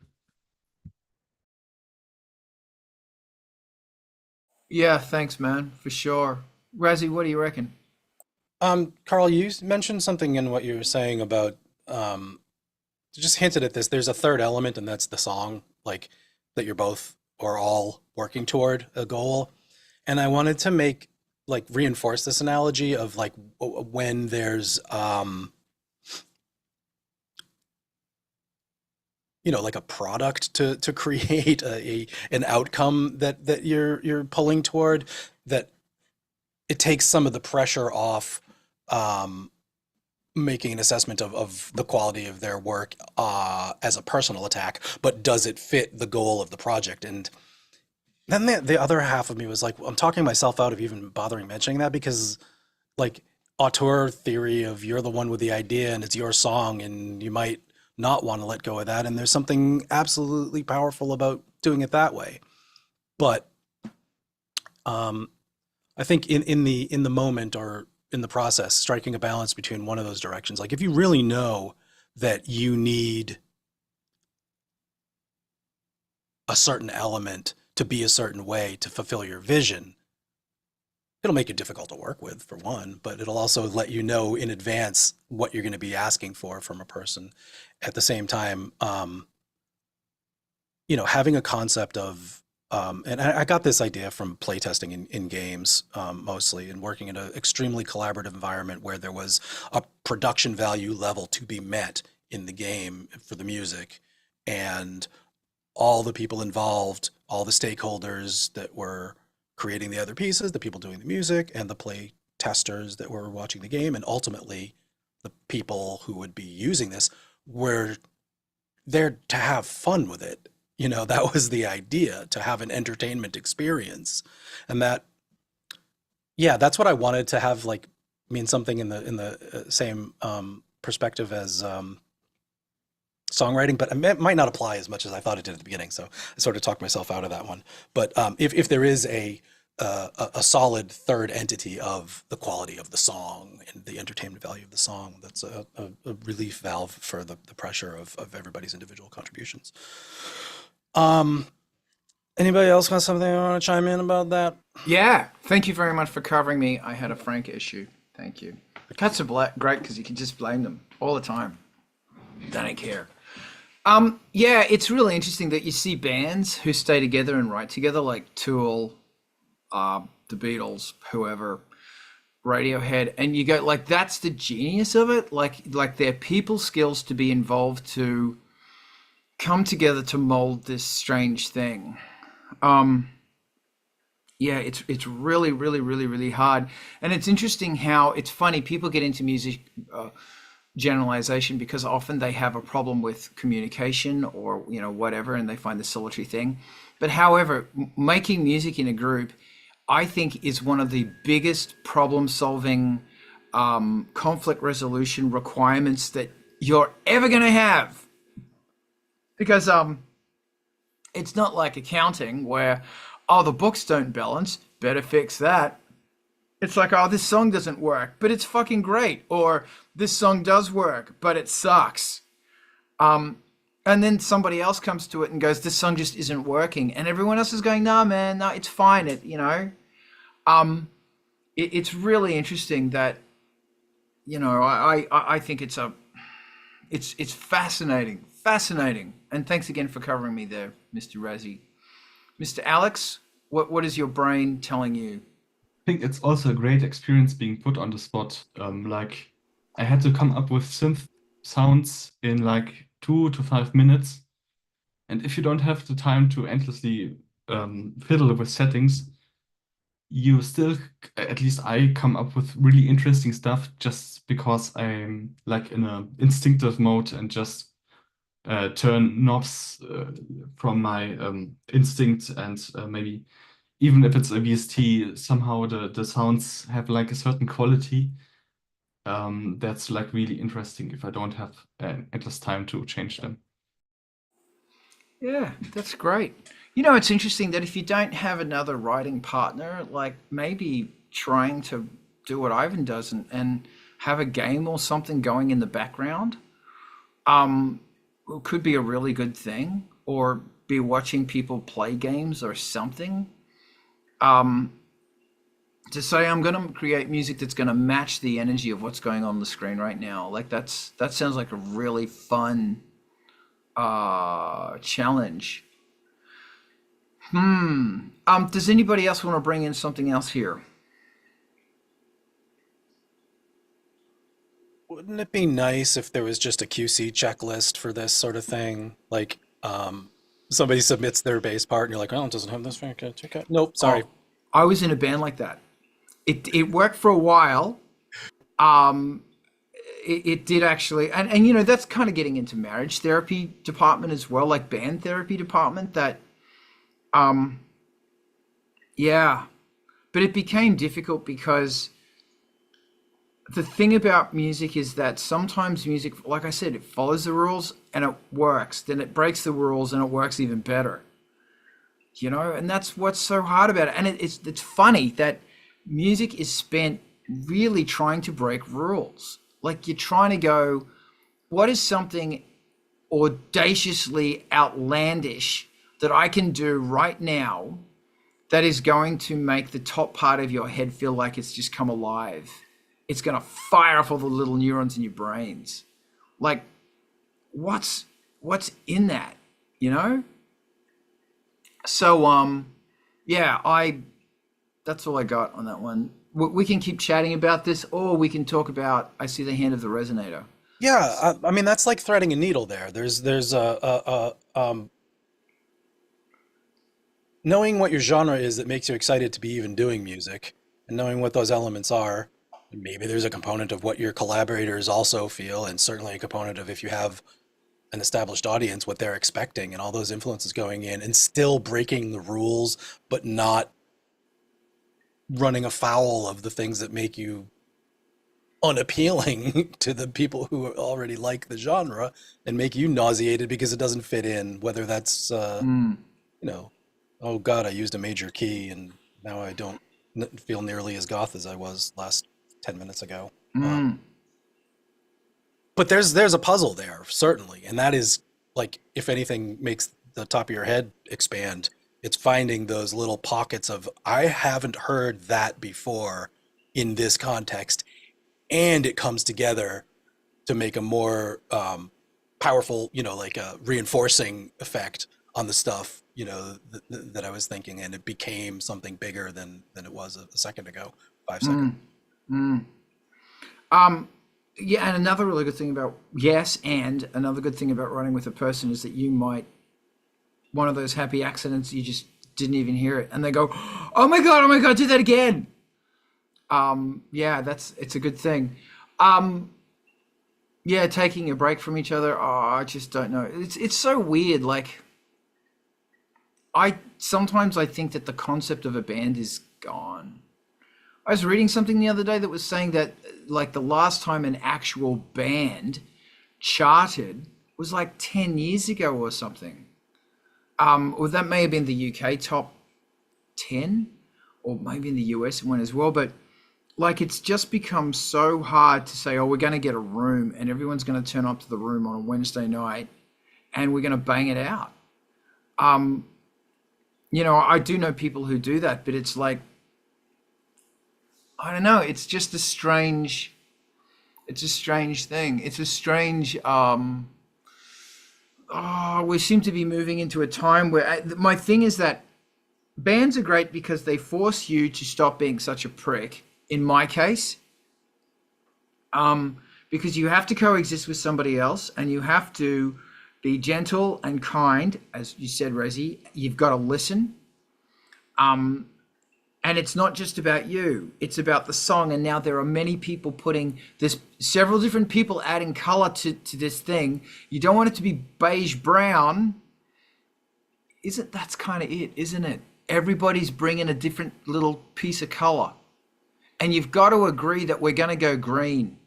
A: Yeah, thanks, man, for sure. Razzie, what do you reckon?
B: Carl, you mentioned something in what you were saying about just hinted at this. There's a third element, and that's the song, like that you're both or all working toward a goal. And I wanted to make like reinforce this analogy of like when there's like a product to create an outcome that you're pulling toward, that it takes some of the pressure off um, making an assessment of the quality of their work as a personal attack, but does it fit the goal of the project? And then the other half of me was like, I'm talking myself out of even bothering mentioning that, because like auteur theory of you're the one with the idea and it's your song and you might not want to let go of that. And there's something absolutely powerful about doing it that way. But um, I think in the moment or in the process, striking a balance between one of those directions, like if you really know that you need a certain element to be a certain way to fulfill your vision, it'll make it difficult to work with, for one, but it'll also let you know in advance what you're going to be asking for from a person. At the same time, having a concept of, and I got this idea from playtesting in games mostly, and working in an extremely collaborative environment where there was a production value level to be met in the game for the music, and all the people involved, all the stakeholders that were creating the other pieces, the people doing the music, and the play testers that were watching the game, and ultimately the people who would be using this were there to have fun with it. That was the idea, to have an entertainment experience. And yeah, that's what I wanted to have, like, mean something in the same perspective as songwriting, but it might not apply as much as I thought it did at the beginning. So I sort of talked myself out of that one. But if there is a solid third entity of the quality of the song and the entertainment value of the song, that's a relief valve for the pressure of everybody's individual contributions. Anybody else got something they want to chime in about that?
A: Yeah, thank you very much for covering me. I had a frank issue. Thank you. The cuts are great because you can just blame them all the time. Don't care. Yeah, it's really interesting that you see bands who stay together and write together, like Tool, the Beatles, whoever, Radiohead, and you go like, that's the genius of it. Like their people skills to be involved to come together to mold this strange thing. Yeah, it's really, really, really, really hard, and it's interesting how it's funny. People get into music generalization because often they have a problem with communication or whatever, and they find the solitary thing. But however, making music in a group, I think, is one of the biggest problem-solving, conflict resolution requirements that you're ever going to have, because it's not like accounting where, oh, the books don't balance, better fix that. It's like, oh, this song doesn't work, but it's fucking great. Or this song does work, but it sucks. And then somebody else comes to it and goes, this song just isn't working. And everyone else is going, nah, man, no, it's fine. It's really interesting that, I think it's fascinating. And thanks again for covering me there, Mr. Razzie. Mr. Alex, what is your brain telling you?
C: I think it's also a great experience being put on the spot. Like I had to come up with synth sounds in like 2 to 5 minutes. And if you don't have the time to endlessly fiddle with settings, you still, at least I, come up with really interesting stuff just because I'm like in a instinctive mode and just turn knobs from my instinct, and maybe even if it's a VST, somehow the sounds have like a certain quality. That's like really interesting if I don't have endless time to change them.
A: Yeah, that's great. You know, it's interesting that if you don't have another writing partner, like maybe trying to do what Ivan does and have a game or something going in the background, could be a really good thing, or be watching people play games or something. To say I'm going to create music that's going to match the energy of what's going on the screen right now. Like that sounds like a really fun challenge. Does anybody else want to bring in something else here?
B: Wouldn't it be nice if there was just a QC checklist for this sort of thing? Like, somebody submits their bass part, and you're like, "Oh, it doesn't have this. Okay, check out." Nope, sorry.
A: Oh, I was in a band like that. It worked for a while. It did actually, and you know, that's kind of getting into marriage therapy department as well, like band therapy department. That yeah, but it became difficult because the thing about music is that sometimes music, like I said, it follows the rules and it works. Then it breaks the rules and it works even better. You know, and that's what's so hard about it. And it's funny that music is spent really trying to break rules. Like you're trying to go, what is something audaciously outlandish that I can do right now that is going to make the top part of your head feel like it's just come alive? It's going to fire off all the little neurons in your brains. Like, what's in that, you know? So, yeah, that's all I got on that one. We can keep chatting about this, or we can talk about, I see the hand of the resonator.
B: Yeah, I mean that's like threading a needle there. There's knowing what your genre is that makes you excited to be even doing music, and knowing what those elements are. Maybe there's a component of what your collaborators also feel, and certainly a component of if you have an established audience, what they're expecting, and all those influences going in, and still breaking the rules, but not running afoul of the things that make you unappealing to the people who already like the genre and make you nauseated because it doesn't fit in, whether that's you know, oh god, I used a major key and now I don't feel nearly as goth as I was last 10 minutes ago. But there's a puzzle there, certainly, and that is, like, if anything makes the top of your head expand, it's finding those little pockets of, I haven't heard that before in this context, and it comes together to make a more powerful, you know, like a reinforcing effect on the stuff, you know, that I was thinking, and it became something bigger than it was a second ago, 5 seconds.
A: Yeah, and another really good thing about, and another good thing about writing with a person is that you might, one of those happy accidents, you just didn't even hear it, and they go, oh my god, do that again. Yeah, it's a good thing. Yeah, taking a break from each other, I just don't know. It's so weird. Like, sometimes I think that the concept of a band is gone. I was reading something the other day that was saying that, like, the last time an actual band charted was like 10 years ago or something. Or that may have been the UK top 10, or maybe in the US one as well. But like, it's just become so hard to say, oh, we're going to get a room and everyone's going to turn up to the room on a Wednesday night and we're going to bang it out. You know, I do know people who do that, but it's like, I don't know. It's just a strange thing. It's a strange, we seem to be moving into a time where my thing is that bands are great because they force you to stop being such a prick. In my case, because you have to coexist with somebody else, and you have to be gentle and kind, as you said, Rezi. You've got to listen. And it's not just about you, it's about the song. And now there are many people putting this, several different people adding color to this thing. You don't want it to be beige brown. That's kind of it, isn't it? Everybody's bringing a different little piece of color. And you've got to agree that we're going to go green,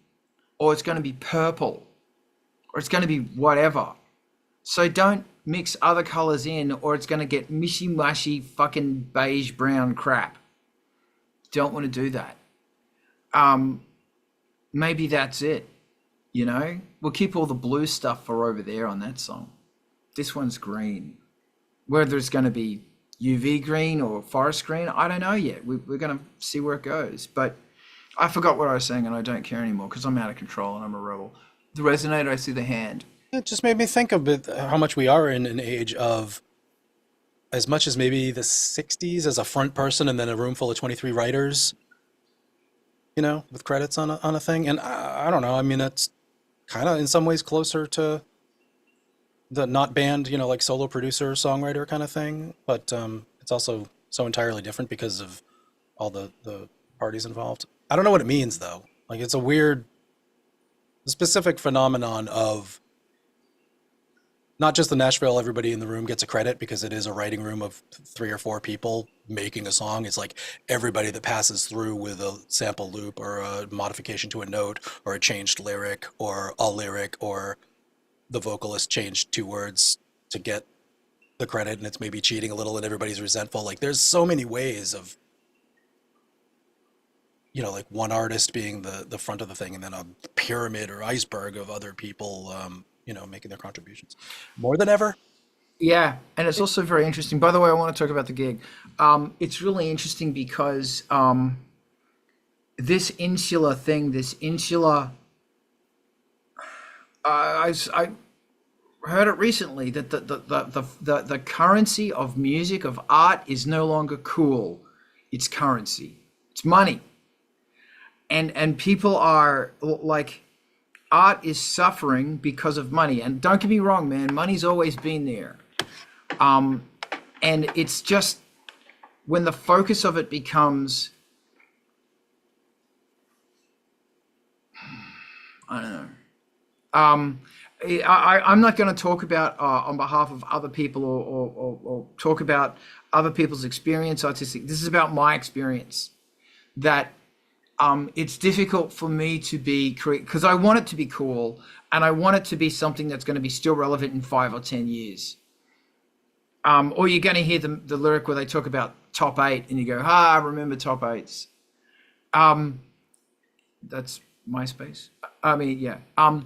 A: or it's going to be purple, or it's going to be whatever. So don't mix other colors in, or it's going to get mishy-mushy fucking beige brown crap. Don't want to do that. Maybe that's it. You know, we'll keep all the blue stuff for over there on that song. This one's green. Whether it's going to be UV green or forest green, I don't know yet. We're going to see where it goes. But I forgot what I was saying, and I don't care anymore because I'm out of control and I'm a rebel. The resonator, I see the hand.
B: It just made me think of it, how much we are in an age of, as much as maybe the 60s as a front person and then a room full of 23 writers, you know, with credits on a thing. And I don't know, I mean, it's kind of in some ways closer to the not band, you know, like solo producer, songwriter kind of thing. But it's also so entirely different because of all the parties involved. I don't know what it means, though. Like, it's a weird, specific phenomenon of not just the Nashville, everybody in the room gets a credit because it is a writing room of 3 or 4 people making a song. It's like everybody that passes through with a sample loop or a modification to a note or a changed lyric or the vocalist changed 2 words to get the credit, and it's maybe cheating a little and everybody's resentful. Like, there's so many ways of, you know, like one artist being the front of the thing and then a pyramid or iceberg of other people, you know, making their contributions more than ever.
A: Yeah, and it's also very interesting. By the way, I want to talk about the gig. It's really interesting because this insular thing, I heard it recently that the currency of music, of art, is no longer cool. It's currency. It's money. And people are like, art is suffering because of money. And don't get me wrong, man, money's always been there. And it's just when the focus of it becomes, I don't know. I'm not going to talk about on behalf of other people or talk about other people's experience artistic. This is about my experience, that it's difficult for me to be creative because I want it to be cool and I want it to be something that's going to be still relevant in 5 or 10 years. Or you're going to hear the lyric where they talk about top 8 and you go, I remember top 8s. That's MySpace. I mean, yeah. But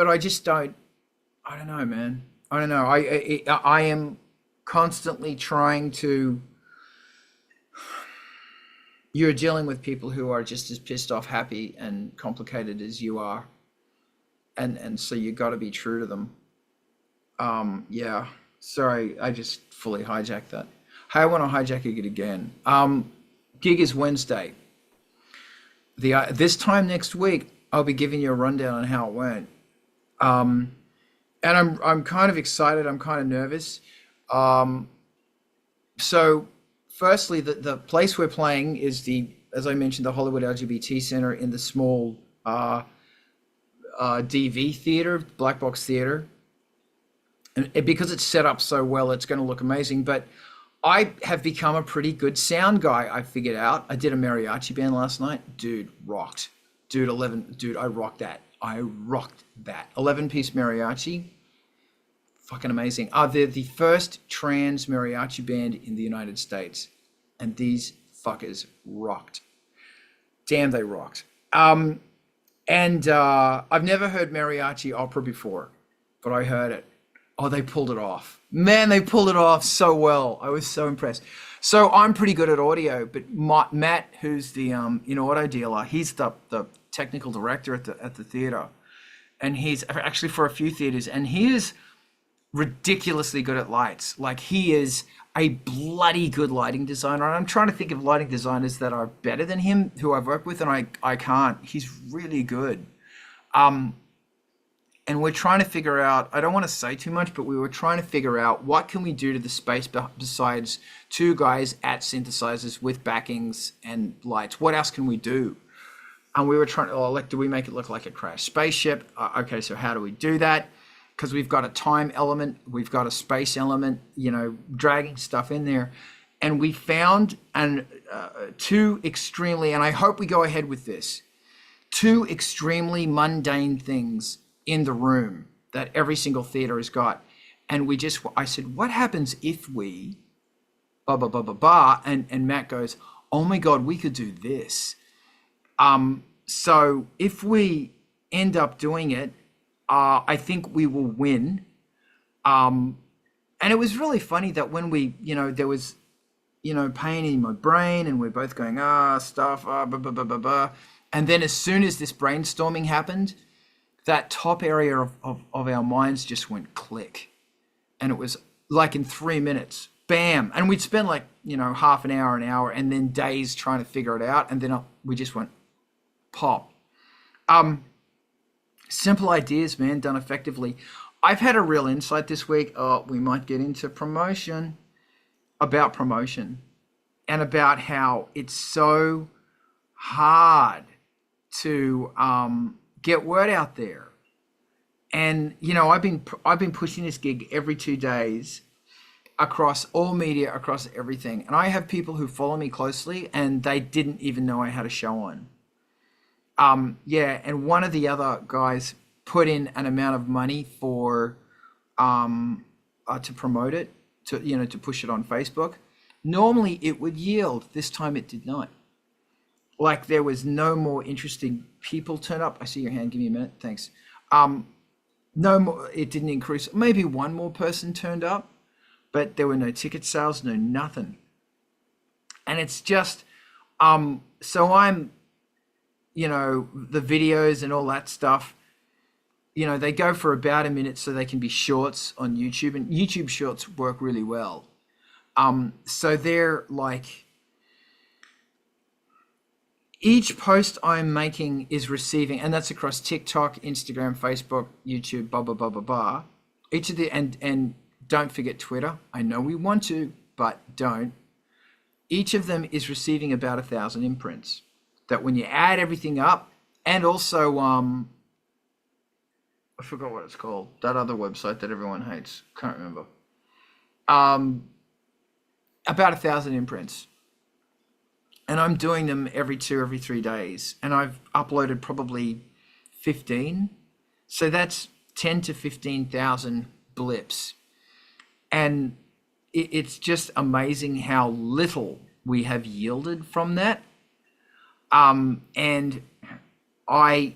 A: I just don't know, man. I don't know. I am constantly trying to. You're dealing with people who are just as pissed off, happy, and complicated as you are, and so you got to be true to them. Yeah. Sorry, I just fully hijacked that. Hey, I want to hijack it again. Gig is Wednesday. This time next week, I'll be giving you a rundown on how it went. And I'm kind of excited. I'm kind of nervous. So firstly, the place we're playing is as I mentioned, the Hollywood LGBT Center in the small DV theater, Black Box Theater. And because it's set up so well, it's going to look amazing. But I have become a pretty good sound guy, I figured out. I did a mariachi band last night. Dude, rocked. Dude, I rocked that. 11-piece mariachi. Fucking amazing. They're the first trans mariachi band in the United States. And these fuckers rocked. Damn, they rocked. I've never heard mariachi opera before, but I heard it. Oh, they pulled it off. Man, they pulled it off so well. I was so impressed. So I'm pretty good at audio, but Matt, who's the auto dealer, he's the technical director at the theater, and he's actually for a few theaters, and he is ridiculously good at lights. Like he is a bloody good lighting designer. And I'm trying to think of lighting designers that are better than him who I've worked with, and I can't. He's really good. And we're trying to figure out, I don't want to say too much, but we were trying to figure out what can we do to the space besides two guys at synthesizers with backings and lights. What else can we do? And we were trying to, do we make it look like a crashed spaceship? Okay, so how do we do that? Because we've got a time element, we've got a space element, dragging stuff in there. And we found two extremely, and I hope we go ahead with this, two extremely mundane things in the room that every single theater has got. And I said, what happens if we, blah, blah, blah, blah, blah. And Matt goes, oh my God, we could do this. So if we end up doing it, I think we will win. And it was really funny that when we, there was, pain in my brain and we're both going, stuff, blah, blah, blah, blah, blah. And then as soon as this brainstorming happened, that top area of our minds just went click. And it was like in 3 minutes, bam. And we'd spend half an hour, and then days trying to figure it out. And then we just went pop. Simple ideas, man, done effectively. I've had a real insight this week. We might get into promotion, about promotion, and about how it's so hard to get word out there. And I've been pushing this gig every 2 days across all media, across everything. And I have people who follow me closely and they didn't even know I had a show on. And one of the other guys put in an amount of money for to promote it, to push it on Facebook. Normally it would yield. This time it did not. Like there was no more interesting people turn up. I see your hand. Give me a minute. Thanks. No more. It didn't increase. Maybe one more person turned up, but there were no ticket sales, no nothing. And it's just so I'm. The videos and all that stuff, they go for about a minute so they can be shorts on YouTube, and YouTube shorts work really well. So they're like, each post I'm making is receiving, and that's across TikTok, Instagram, Facebook, YouTube, blah, blah, blah, blah, blah. Each of the, and don't forget Twitter. I know we want to, but don't. Each of them is receiving about 1,000 imprints. That when you add everything up, and also, I forgot what it's called, that other website that everyone hates, can't remember. About 1,000 imprints. And I'm doing them every 3 days. And I've uploaded probably 15. So that's 10 to 15,000 blips. And it's just amazing how little we have yielded from that. And I've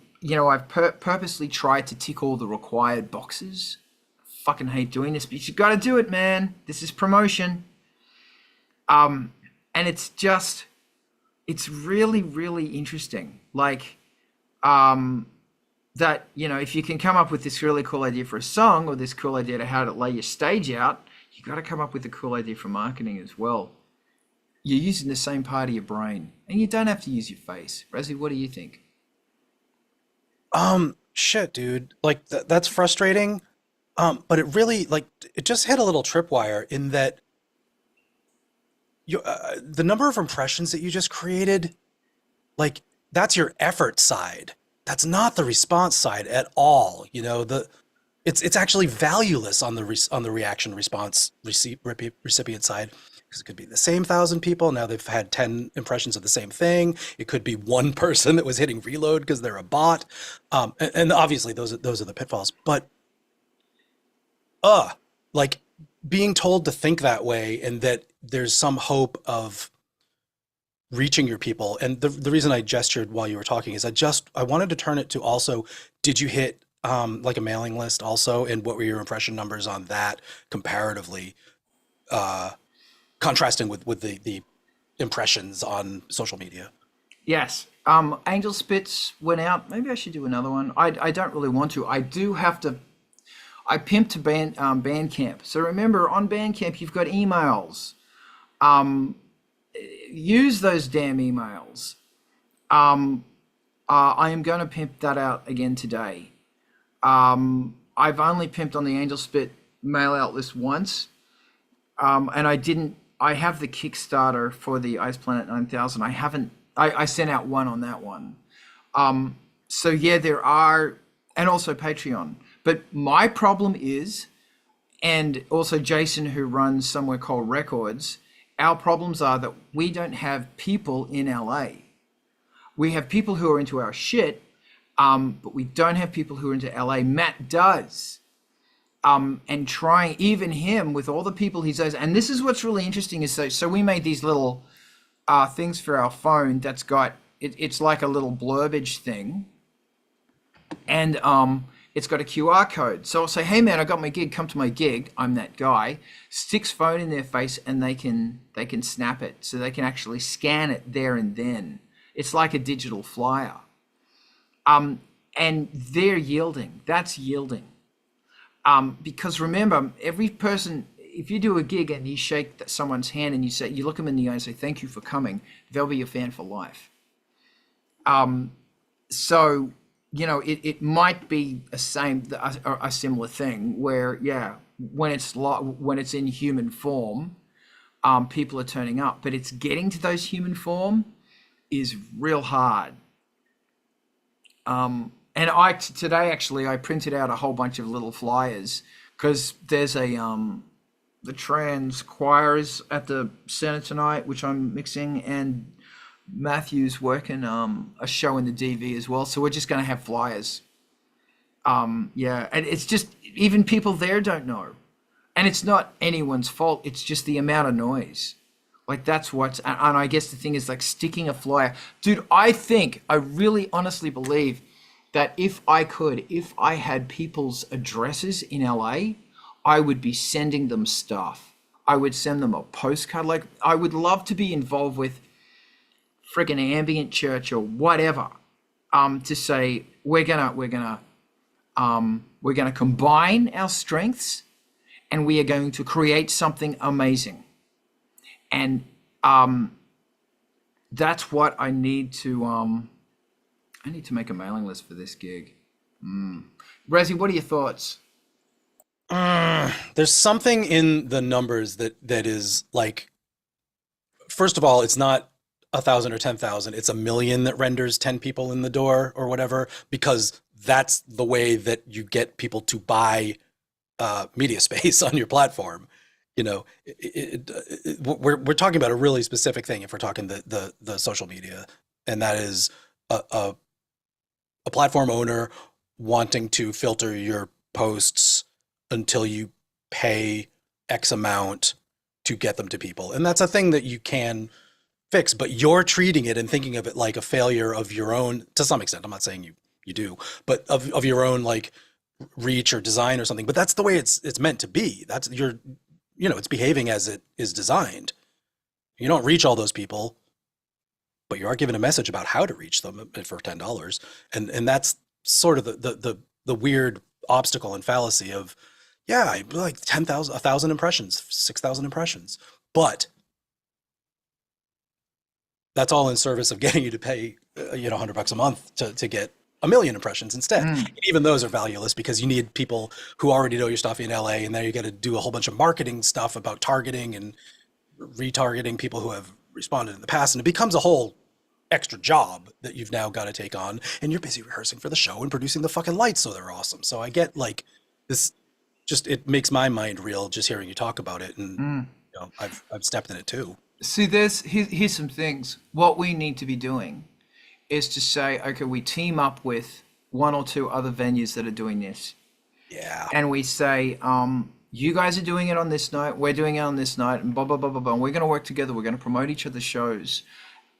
A: purposely tried to tick all the required boxes. I fucking hate doing this, but you got to do it, man. This is promotion. And it's really, really interesting. Like, that, if you can come up with this really cool idea for a song or this cool idea to how to lay your stage out, you got to come up with a cool idea for marketing as well. You're using the same part of your brain, and you don't have to use your face. Raziel, what do you think?
B: Shit, dude. Like that's frustrating. But it really it just hit a little tripwire in that the number of impressions that you just created, that's your effort side. That's not the response side at all. It's actually valueless on the reaction response recipient side. Because it could be the same 1,000 people. Now they've had 10 impressions of the same thing. It could be one person that was hitting reload because they're a bot. And obviously those are the pitfalls. But being told to think that way and that there's some hope of reaching your people. And the reason I gestured while you were talking is I wanted to turn it to also, did you hit a mailing list also? And what were your impression numbers on that comparatively? Contrasting with the impressions on social media.
A: Yes. Angelspits went out. Maybe I should do another one. I don't really want to. I do have to. I pimped to Bandcamp. So remember, on Bandcamp, you've got emails. Use those damn emails. I am going to pimp that out again today. I've only pimped on the Angelspit mail out list once. And I have the Kickstarter for the Ice Planet 9000. I sent out one on that one. So yeah, there are, and also Patreon. But my problem is, and also Jason, who runs Somewhere Called Records, our problems are that we don't have people in LA. We have people who are into our shit, but we don't have people who are into LA. Matt does. And trying, even him, with all the people he says, and this is what's really interesting is, so we made these little things for our phone that's got, it's like a little blurbage thing. And it's got a QR code. So I'll say, hey man, I got my gig, come to my gig. I'm that guy. Sticks phone in their face and they can snap it. So they can actually scan it there and then. It's like a digital flyer. And they're yielding. That's yielding. Because remember, every person, if you do a gig and you shake someone's hand and you look them in the eye and say, thank you for coming, they'll be your fan for life. So, you know, it might be a similar thing where, yeah, when it's in human form, people are turning up, but it's getting to those human form is real hard. And today actually I printed out a whole bunch of little flyers because there's the trans choir is at the center tonight, which I'm mixing, and Matthew's working a show in the DV as well. So we're just going to have flyers. Yeah, and it's just, even people there don't know. And it's not anyone's fault. It's just the amount of noise. Like that's and I guess the thing is like sticking a flyer. Dude, I really honestly believe that if I had people's addresses in LA, I would be sending them stuff. I would send them a postcard. Like I would love to be involved with friggin' Ambient Church or whatever, to say we're gonna combine our strengths and we are going to create something amazing. And that's what I need to make a mailing list for this gig. Razi, what are your thoughts?
B: There's something in the numbers that is like, first of all, it's not 1,000 or 10,000. It's 1 million that renders 10 people in the door or whatever, because that's the way that you get people to buy media space on your platform. You know, we're talking about a really specific thing if we're talking the social media, and that is a platform owner wanting to filter your posts until you pay X amount to get them to people. And that's a thing that you can fix, but you're treating it and thinking of it like a failure of your own, to some extent. I'm not saying you do, but of your own like reach or design or something. But that's the way it's meant to be. That's it's behaving as it is designed. You don't reach all those people, but you are given a message about how to reach them for $10. And that's sort of the weird obstacle and fallacy of, yeah, like 10,000, 1,000 impressions, 6,000 impressions, but that's all in service of getting you to pay, $100 a month to get 1 million impressions instead. And even those are valueless because you need people who already know your stuff in LA, and then you got to do a whole bunch of marketing stuff about targeting and retargeting people who have responded in the past, and it becomes a whole extra job that you've now got to take on, and you're busy rehearsing for the show and producing the fucking lights so they're awesome. So I get like this, just it makes my mind reel just hearing you talk about it, and I've stepped in it too.
A: See, here's some things. What we need to be doing is to say, okay, we team up with 1 or 2 other venues that are doing this.
B: Yeah.
A: And we say, you guys are doing it on this night, we're doing it on this night, and blah, blah, blah, blah, blah. And we're going to work together. We're going to promote each other's shows.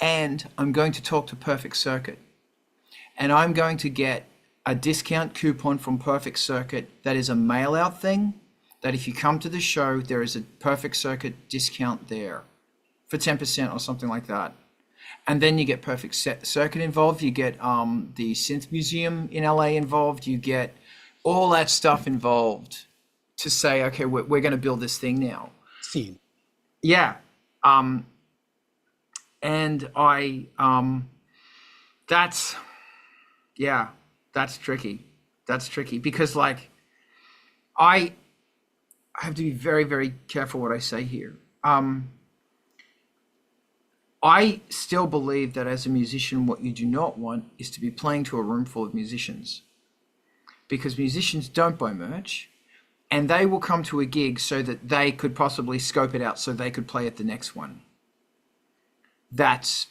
A: And I'm going to talk to Perfect Circuit. And I'm going to get a discount coupon from Perfect Circuit that is a mail-out thing, that if you come to the show, there is a Perfect Circuit discount there for 10% or something like that. And then you get Perfect Circuit involved. You get the Synth Museum in LA involved. You get all that stuff involved to say, okay, we're going to build this thing now.
B: Scene.
A: Yeah. And that's tricky. That's tricky because like I have to be very, very careful what I say here. I still believe that as a musician, what you do not want is to be playing to a room full of musicians, because musicians don't buy merch and they will come to a gig so that they could possibly scope it out so they could play at the next one. That's,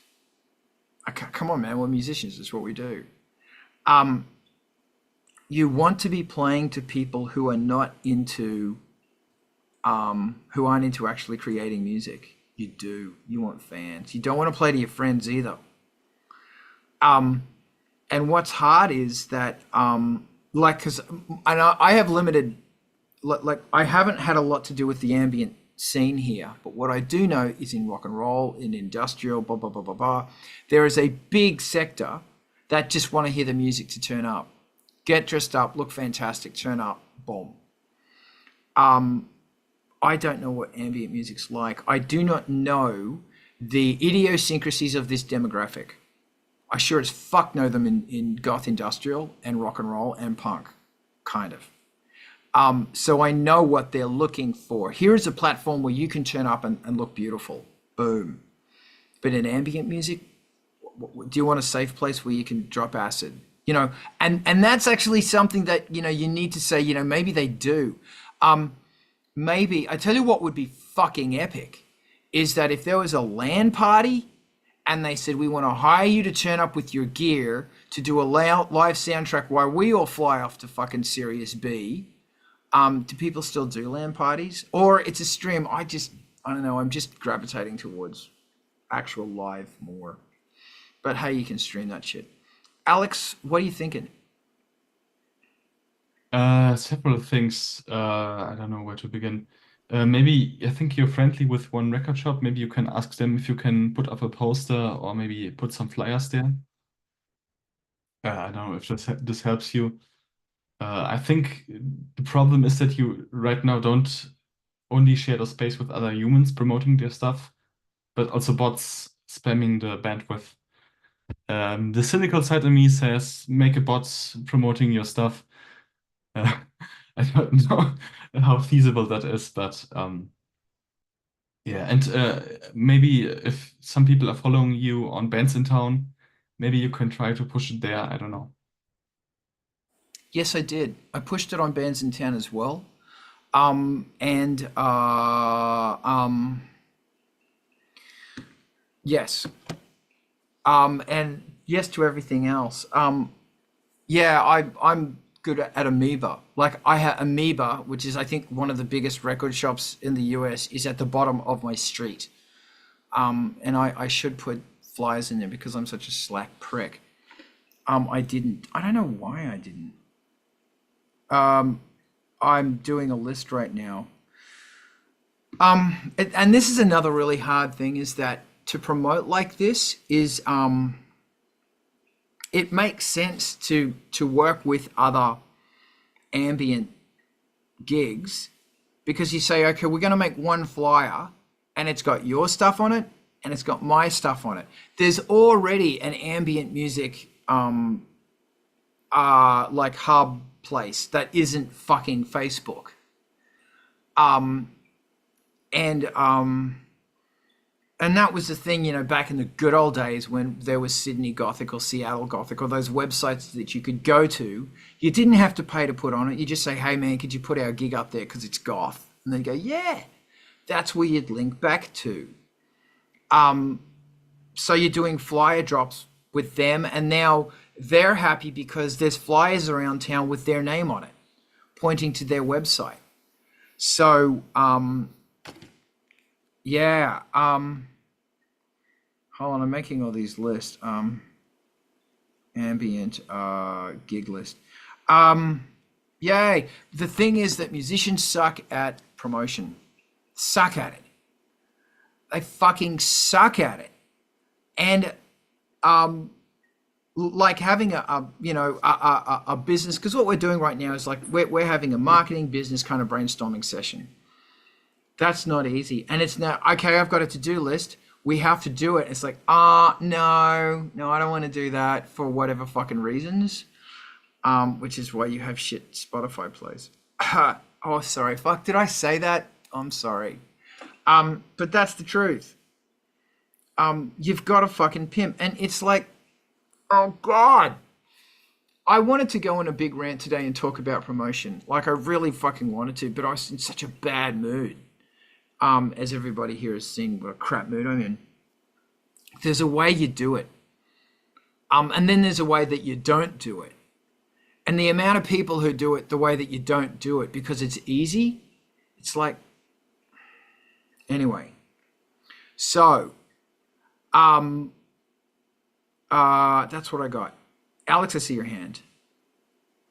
A: come on, man, we're musicians, that's what we do. You want to be playing to people who are not into, who aren't into actually creating music. You do. You want fans. You don't want to play to your friends either. And what's hard is that, like, because I have limited, like, I haven't had a lot to do with the ambient scene here, but what I do know is in rock and roll, in industrial, blah, blah, blah, blah, blah, there is a big sector that just want to hear the music to turn up. Get dressed up, look fantastic, turn up, boom. I don't know what ambient music's like. I do not know the idiosyncrasies of this demographic. I sure as fuck know them in goth industrial and rock and roll and punk, kind of. So I know what they're looking for. Here's a platform where you can turn up and look beautiful. Boom. But in ambient music, do you want a safe place where you can drop acid? You know, and that's actually something that, you know, you need to say, you know, maybe they do. Maybe, I tell you what would be fucking epic is that if there was a LAN party and they said, we want to hire you to turn up with your gear to do a live soundtrack while we all fly off to fucking Sirius B. Do people still do LAN parties? Or it's a stream. I don't know. I'm just gravitating towards actual live more. But hey, you can stream that shit. Alex, what are you thinking?
C: Several things. I don't know where to begin. Maybe I think you're friendly with one record shop. Maybe you can ask them if you can put up a poster or maybe put some flyers there. I don't know if this helps you. I think the problem is that you right now don't only share the space with other humans promoting their stuff, but also bots spamming the bandwidth. The cynical side of me says make a bot promoting your stuff. I don't know how feasible that is, but yeah. And maybe if some people are following you on bands in town, maybe you can try to push it there. I don't know.
A: Yes, I did. I pushed it on bands in town as well. Yes. And yes to everything else. Yeah, I'm good at Amoeba. Like I have Amoeba, which is I think one of the biggest record shops in the US, is at the bottom of my street. And I should put flyers in there because I'm such a slack prick. I didn't. I don't know why I didn't. I'm doing a list right now. And this is another really hard thing is that to promote like this is it makes sense to work with other ambient gigs because you say, okay, we're going to make one flyer and it's got your stuff on it and it's got my stuff on it. There's already an ambient music like hub place that isn't fucking Facebook. And that was the thing, you know, back in the good old days when there was Sydney Gothic or Seattle Gothic or those websites that you could go to. You didn't have to pay to put on it. You just say, hey, man, could you put our gig up there because it's goth? And they go, yeah. That's where you'd link back to. So you're doing flyer drops with them, and now they're happy because there's flyers around town with their name on it, pointing to their website. So, yeah. Hold on, I'm making all these lists. Ambient gig list. Yay. The thing is that musicians suck at promotion. Suck at it. They fucking suck at it. And like having a business, because what we're doing right now is like we're having a marketing business kind of brainstorming session. That's not easy. And it's now, okay, I've got a to-do list. We have to do it. It's like, no, I don't want to do that for whatever fucking reasons. Which is why you have shit Spotify plays. Oh, sorry. Fuck, did I say that? I'm sorry. But that's the truth. You've got to fucking pimp. And it's like, oh God. I wanted to go on a big rant today and talk about promotion. Like I really fucking wanted to, but I was in such a bad mood. As everybody here has seen what a crap mood I'm in. There's a way you do it. And then there's a way that you don't do it. And the amount of people who do it the way that you don't do it because it's easy, it's like, anyway. So, that's what I got. Alex, I see your hand.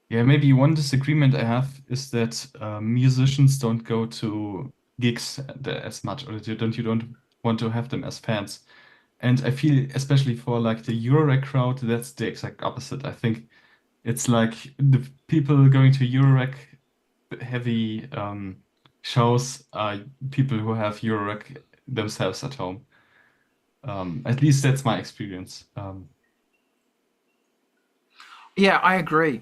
C: Yeah, maybe one disagreement I have is that musicians don't go to gigs as much, or you don't want to have them as fans. And I feel, especially for like the Eurorack crowd, that's the exact opposite. I think it's like the people going to Eurorack heavy shows are people who have Eurorack themselves at home. At least that's my experience.
A: Yeah, I agree.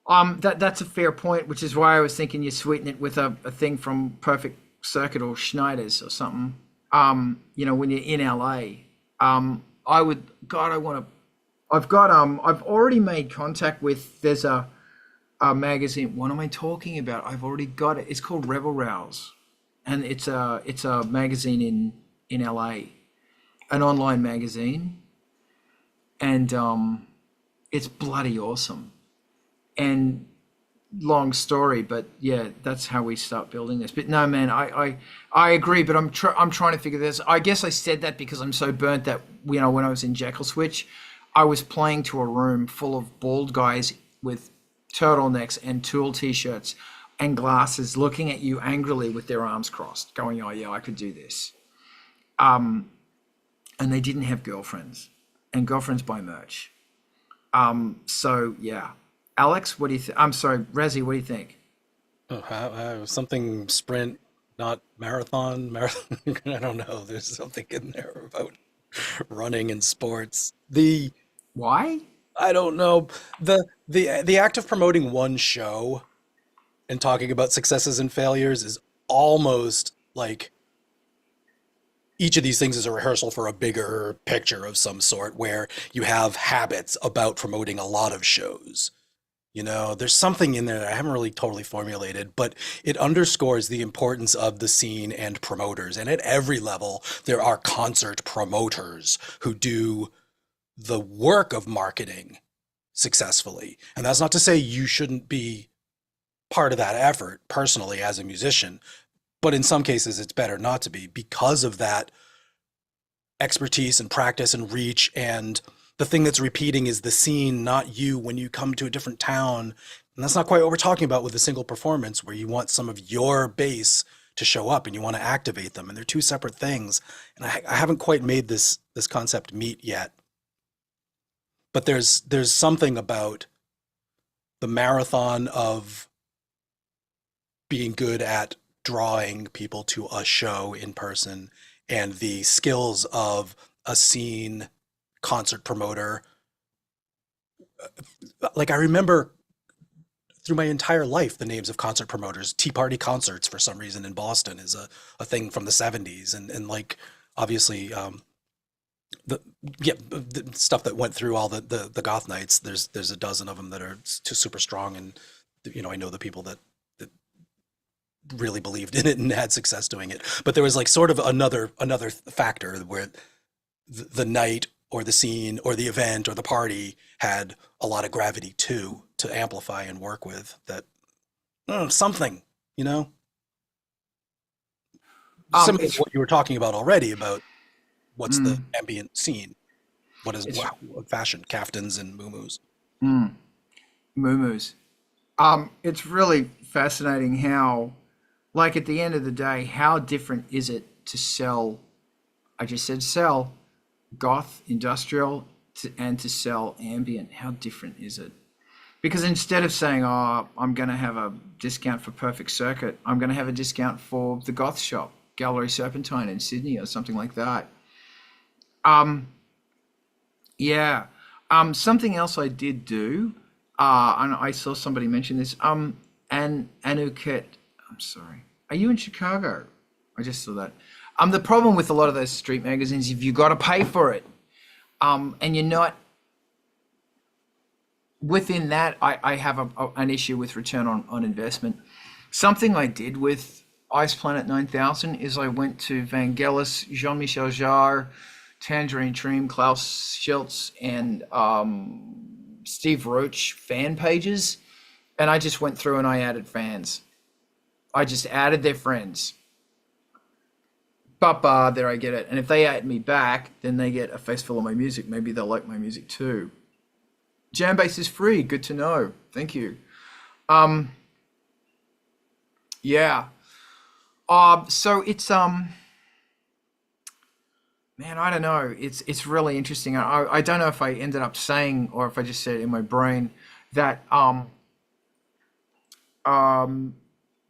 A: That's a fair point, which is why I was thinking you sweeten it with a thing from Perfect Circuit or Schneider's or something. When you're in LA, I've already made contact with, there's a magazine. What am I talking about? I've already got it. It's called Rebel Rouse. And it's a magazine in LA, an online magazine. And, it's bloody awesome. And long story, but yeah, that's how we start building this. But no, man, I agree, but I'm trying to figure this. I guess I said that because I'm so burnt that, when I was in Jekyll Switch, I was playing to a room full of bald guys with turtlenecks and Tool t-shirts and glasses looking at you angrily with their arms crossed, going, oh yeah, I could do this. And they didn't have girlfriends, and girlfriends buy merch. So yeah. Alex, what do you think? I'm sorry, Razi, what do you think?
B: Something sprint, not marathon. I don't know. There's something in there about running and sports.
A: Why?
B: I don't know. The act of promoting one show and talking about successes and failures is almost like each of these things is a rehearsal for a bigger picture of some sort where you have habits about promoting a lot of shows. There's something in there that I haven't really totally formulated, but it underscores the importance of the scene and promoters. And at every level, there are concert promoters who do the work of marketing successfully. And that's not to say you shouldn't be part of that effort personally as a musician, but in some cases it's better not to be because of that expertise and practice and reach. And the thing that's repeating is the scene, not you, when you come to a different town. And that's not quite what we're talking about with a single performance, where you want some of your base to show up and you want to activate them. And they're two separate things. And I haven't quite made this concept meet yet. But there's something about the marathon of being good at drawing people to a show in person and the skills of a scene concert promoter. Like I remember through my entire life the names of concert promoters. Tea Party Concerts, for some reason, in Boston is a thing from the 70s, and like obviously the stuff that went through all the goth nights. There's a dozen of them that are too super strong, and I know the people that really believed in it and had success doing it. But there was like sort of another factor where the night or the scene or the event or the party had a lot of gravity too, to amplify and work with that. Something, similar to what you were talking about already about what's the ambient scene. What is fashion, kaftans and muumuus.
A: Muumuus. It's really fascinating how, like at the end of the day, how different is it to sell, I just said sell, goth, industrial, and to sell Ambient. How different is it? Because instead of saying, oh, I'm going to have a discount for Perfect Circuit, I'm going to have a discount for the Goth Shop, Gallery Serpentine in Sydney or something like that. Yeah. Something else I did do, and I saw somebody mention this, Anuket, I'm sorry. Are you in Chicago? I just saw that. The problem with a lot of those street magazines, if you've got to pay for it, and you're not, within that, I have an issue with return on investment. Something I did with Ice Planet 9000 is I went to Vangelis, Jean-Michel Jarre, Tangerine Dream, Klaus Schultz, and Steve Roach fan pages, and I just went through and I added fans. I just added their friends. There I get it. And if they add me back, then they get a face full of my music. Maybe they'll like my music too. Jambase is free. Good to know. Thank you. Yeah. So it's man, I don't know. It's really interesting. I don't know if I ended up saying or if I just said it in my brain that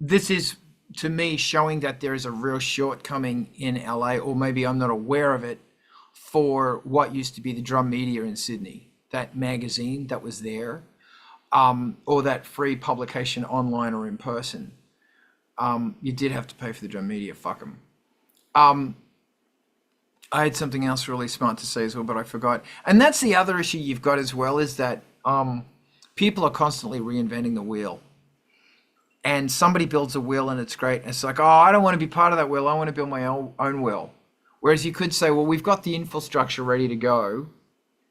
A: this is, to me, showing that there is a real shortcoming in LA, or maybe I'm not aware of it, for what used to be the Drum Media in Sydney, that magazine that was there, or that free publication online or in person. You did have to pay for the Drum Media, fuck them. I had something else really smart to say as well, but I forgot. And that's the other issue you've got as well, is that people are constantly reinventing the wheel. And somebody builds a wheel and it's great. And it's like, oh, I don't want to be part of that wheel. I want to build my own wheel. Whereas you could say, well, we've got the infrastructure ready to go.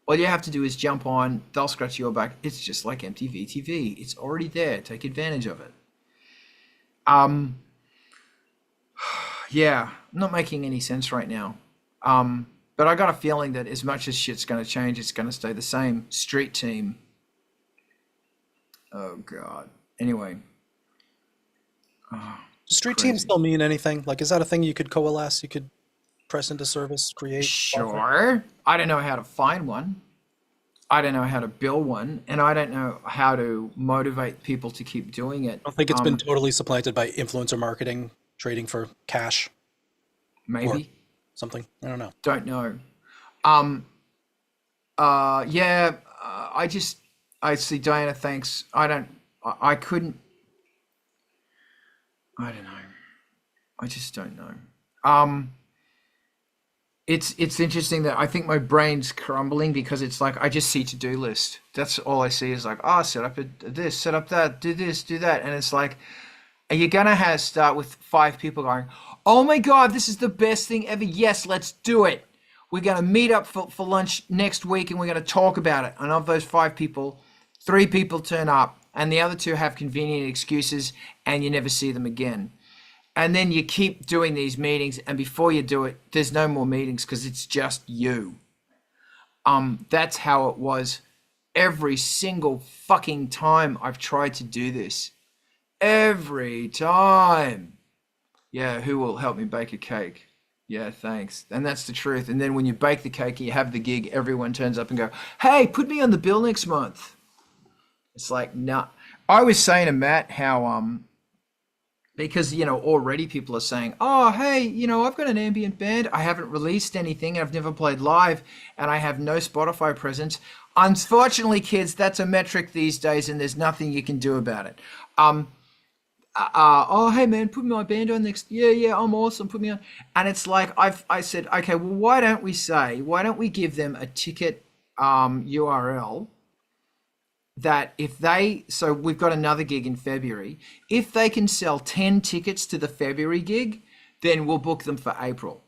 A: All you have to do is jump on. They'll scratch your back. It's just like MTV TV. It's already there. Take advantage of it. Yeah, I'm not making any sense right now. But I got a feeling that as much as shit's going to change, it's going to stay the same. Street team. Oh, God. Anyway.
B: Does street
A: Crazy.
B: teams still mean anything? Like, is that a thing you could coalesce? You could press into service, create?
A: Sure. I don't know how to find one. I don't know how to build one. And I don't know how to motivate people to keep doing it.
B: I don't think it's been totally supplanted by influencer marketing, trading for cash,
A: Maybe.
B: something. I don't know.
A: Don't know. I see Diana, thanks. I don't know. I just don't know. It's interesting that I think my brain's crumbling because it's like I just see to-do list. That's all I see is like, set up this, set up that, do this, do that. And it's like, are you going to start with 5 people going, oh my God, this is the best thing ever. Yes, let's do it. We're going to meet up for lunch next week and we're going to talk about it. And of those 5 people, 3 people turn up and the other 2 have convenient excuses and you never see them again. And then you keep doing these meetings and before you do it, there's no more meetings because it's just you. That's how it was every single fucking time I've tried to do this. Every time. Yeah, who will help me bake a cake? Yeah, thanks. And that's the truth. And then when you bake the cake and you have the gig, everyone turns up and go, hey, put me on the bill next month. It's like, nah. I was saying to Matt how, because, already people are saying, oh, hey, I've got an ambient band. I haven't released anything. I've never played live and I have no Spotify presence. Unfortunately, kids, that's a metric these days and there's nothing you can do about it. Oh, hey man, put my band on next. Yeah, I'm awesome. Put me on. And it's like, I said, okay, well, why don't we give them a ticket URL that so we've got another gig in February. If they can sell 10 tickets to the February gig, then we'll book them for April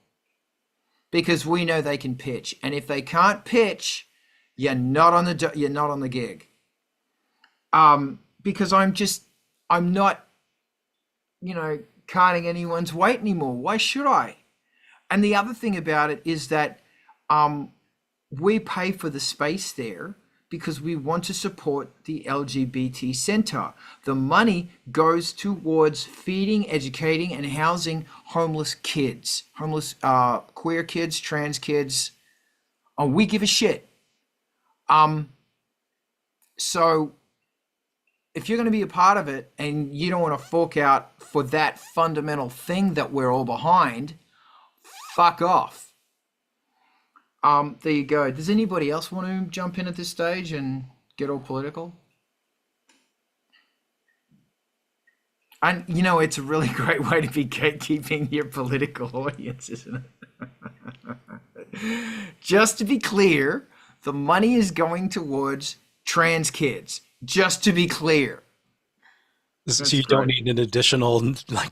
A: because we know they can pitch. And if they can't pitch, you're not on the gig. Because I'm not, carting anyone's weight anymore. Why should I? And the other thing about it is that we pay for the space there because we want to support the LGBT Center. The money goes towards feeding, educating, and housing homeless kids, queer kids, trans kids. We give a shit. So if you're going to be a part of it and you don't want to fork out for that fundamental thing that we're all behind, fuck off. There you go. Does anybody else want to jump in at this stage and get all political? And it's a really great way to be gatekeeping your political audience, isn't it? Just to be clear, the money is going towards trans kids. Just to be clear.
B: So you don't need an additional, like,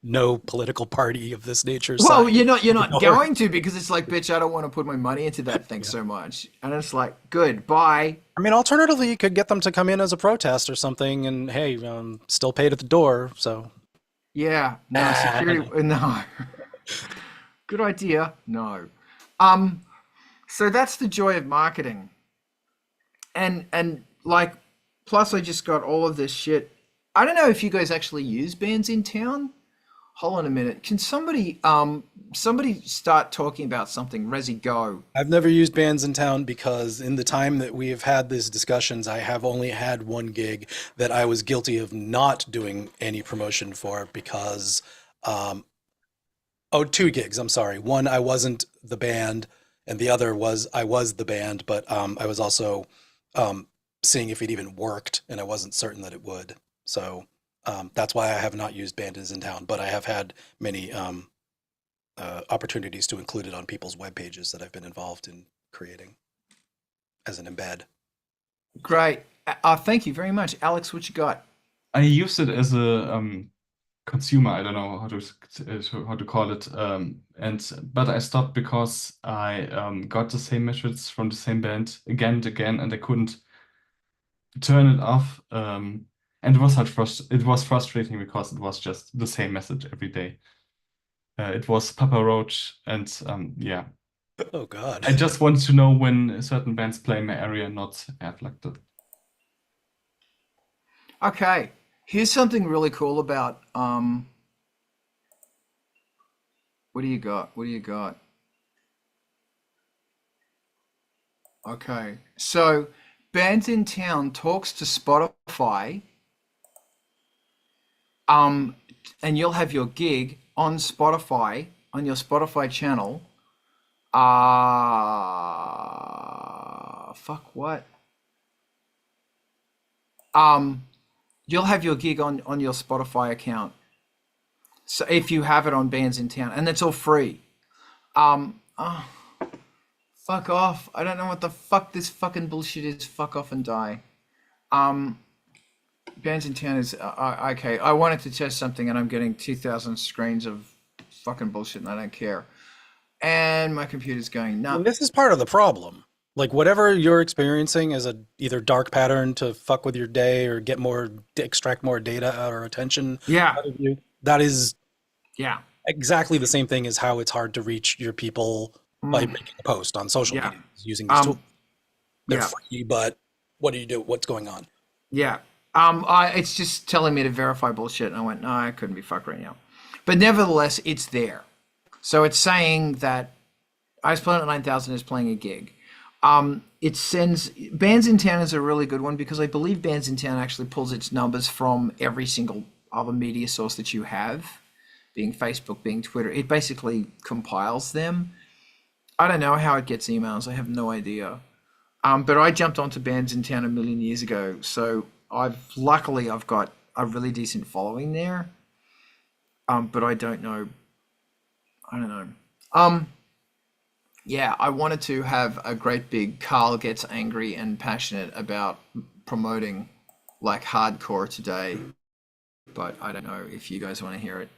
B: no political party of this nature.
A: Well,
B: side.
A: you're not going to, because it's like, bitch, I don't want to put my money into that thing so much. And it's like, good, bye.
B: I mean, alternatively, you could get them to come in as a protest or something, and hey, still paid at the door. So
A: Yeah, no, security, no. Good idea, no. So that's the joy of marketing. And like, plus I just got all of this shit. I don't know if you guys actually use bands in town. Hold on a minute. Can somebody start talking about something? Resi, go.
B: I've never used bands in town because in the time that we have had these discussions, I have only had one gig that I was guilty of not doing any promotion for because, two gigs, I'm sorry. One, I wasn't the band, and the other was I was the band, but I was also seeing if it even worked, and I wasn't certain that it would. So that's why I have not used bands in town, but I have had many opportunities to include it on people's web pages that I've been involved in creating as an embed.
A: Great. Thank you very much. Alex, what you got?
C: I use it as a consumer. I don't know how to call it. But I stopped because I got the same messages from the same band again and again, and I couldn't turn it off. And it was frustrating because it was just the same message every day. It was Papa Roach, and yeah.
B: Oh God.
C: I just wanted to know when certain bands play in my area, not have like that.
A: Okay, here's something really cool about what do you got? What do you got? Okay, so Bands in Town talks to Spotify, and you'll have your gig on Spotify, on your Spotify channel. Fuck what? You'll have your gig on your Spotify account. So if you have it on Bands in Town, and it's all free. Fuck off. I don't know what the fuck this fucking bullshit is. Fuck off and die. Bands in Town is okay. I wanted to test something and I'm getting 2,000 screens of fucking bullshit and I don't care. And my computer's going nuts.
B: And this is part of the problem. Like whatever you're experiencing as a either dark pattern to fuck with your day or extract more data out or attention out of you, that is exactly the same thing as how it's hard to reach your people by making a post on social media using these tools. They're free, but what do you do? What's going on?
A: Yeah. It's just telling me to verify bullshit, and I went, no, I couldn't be fucked right now. But nevertheless, it's there. So it's saying that Ice Planet 9000 is playing a gig. It sends Bands in Town is a really good one because I believe Bands in Town actually pulls its numbers from every single other media source that you have, being Facebook, being Twitter. It basically compiles them. I don't know how it gets emails. I have no idea. But I jumped onto Bands in Town a million years ago, so luckily I've got a really decent following there. But I don't know. Yeah, I wanted to have a great big Carl gets angry and passionate about promoting like hardcore today, but I don't know if you guys want to hear it.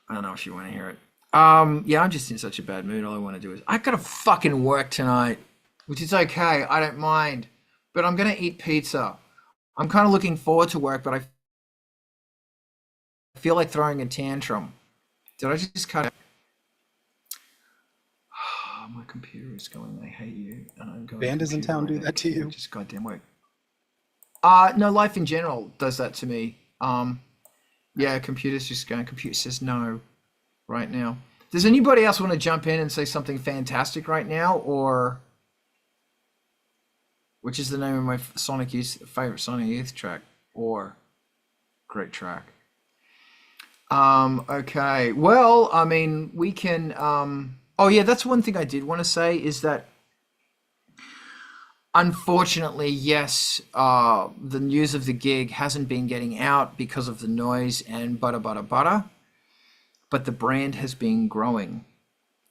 A: I don't know if you want to hear it. Yeah, I'm just in such a bad mood. All I want to do is I gotta fucking work tonight, which is okay. I don't mind, but I'm gonna eat pizza. I'm kind of looking forward to work, but I feel like throwing a tantrum. Did I just cut it? My computer is going, I hate you. And I'm going,
B: Band is in town, do that to you?
A: Just goddamn work. No, life in general does that to me. Yeah, computer's just going, computer says no right now. Does anybody else want to jump in and say something fantastic right now, or which is the name of my Sonic Youth favorite Sonic Youth track. Or, great track. Okay. Well, I mean, we can. Oh yeah, that's one thing I did want to say is that, unfortunately, yes, the news of the gig hasn't been getting out because of the noise and butter, but the brand has been growing.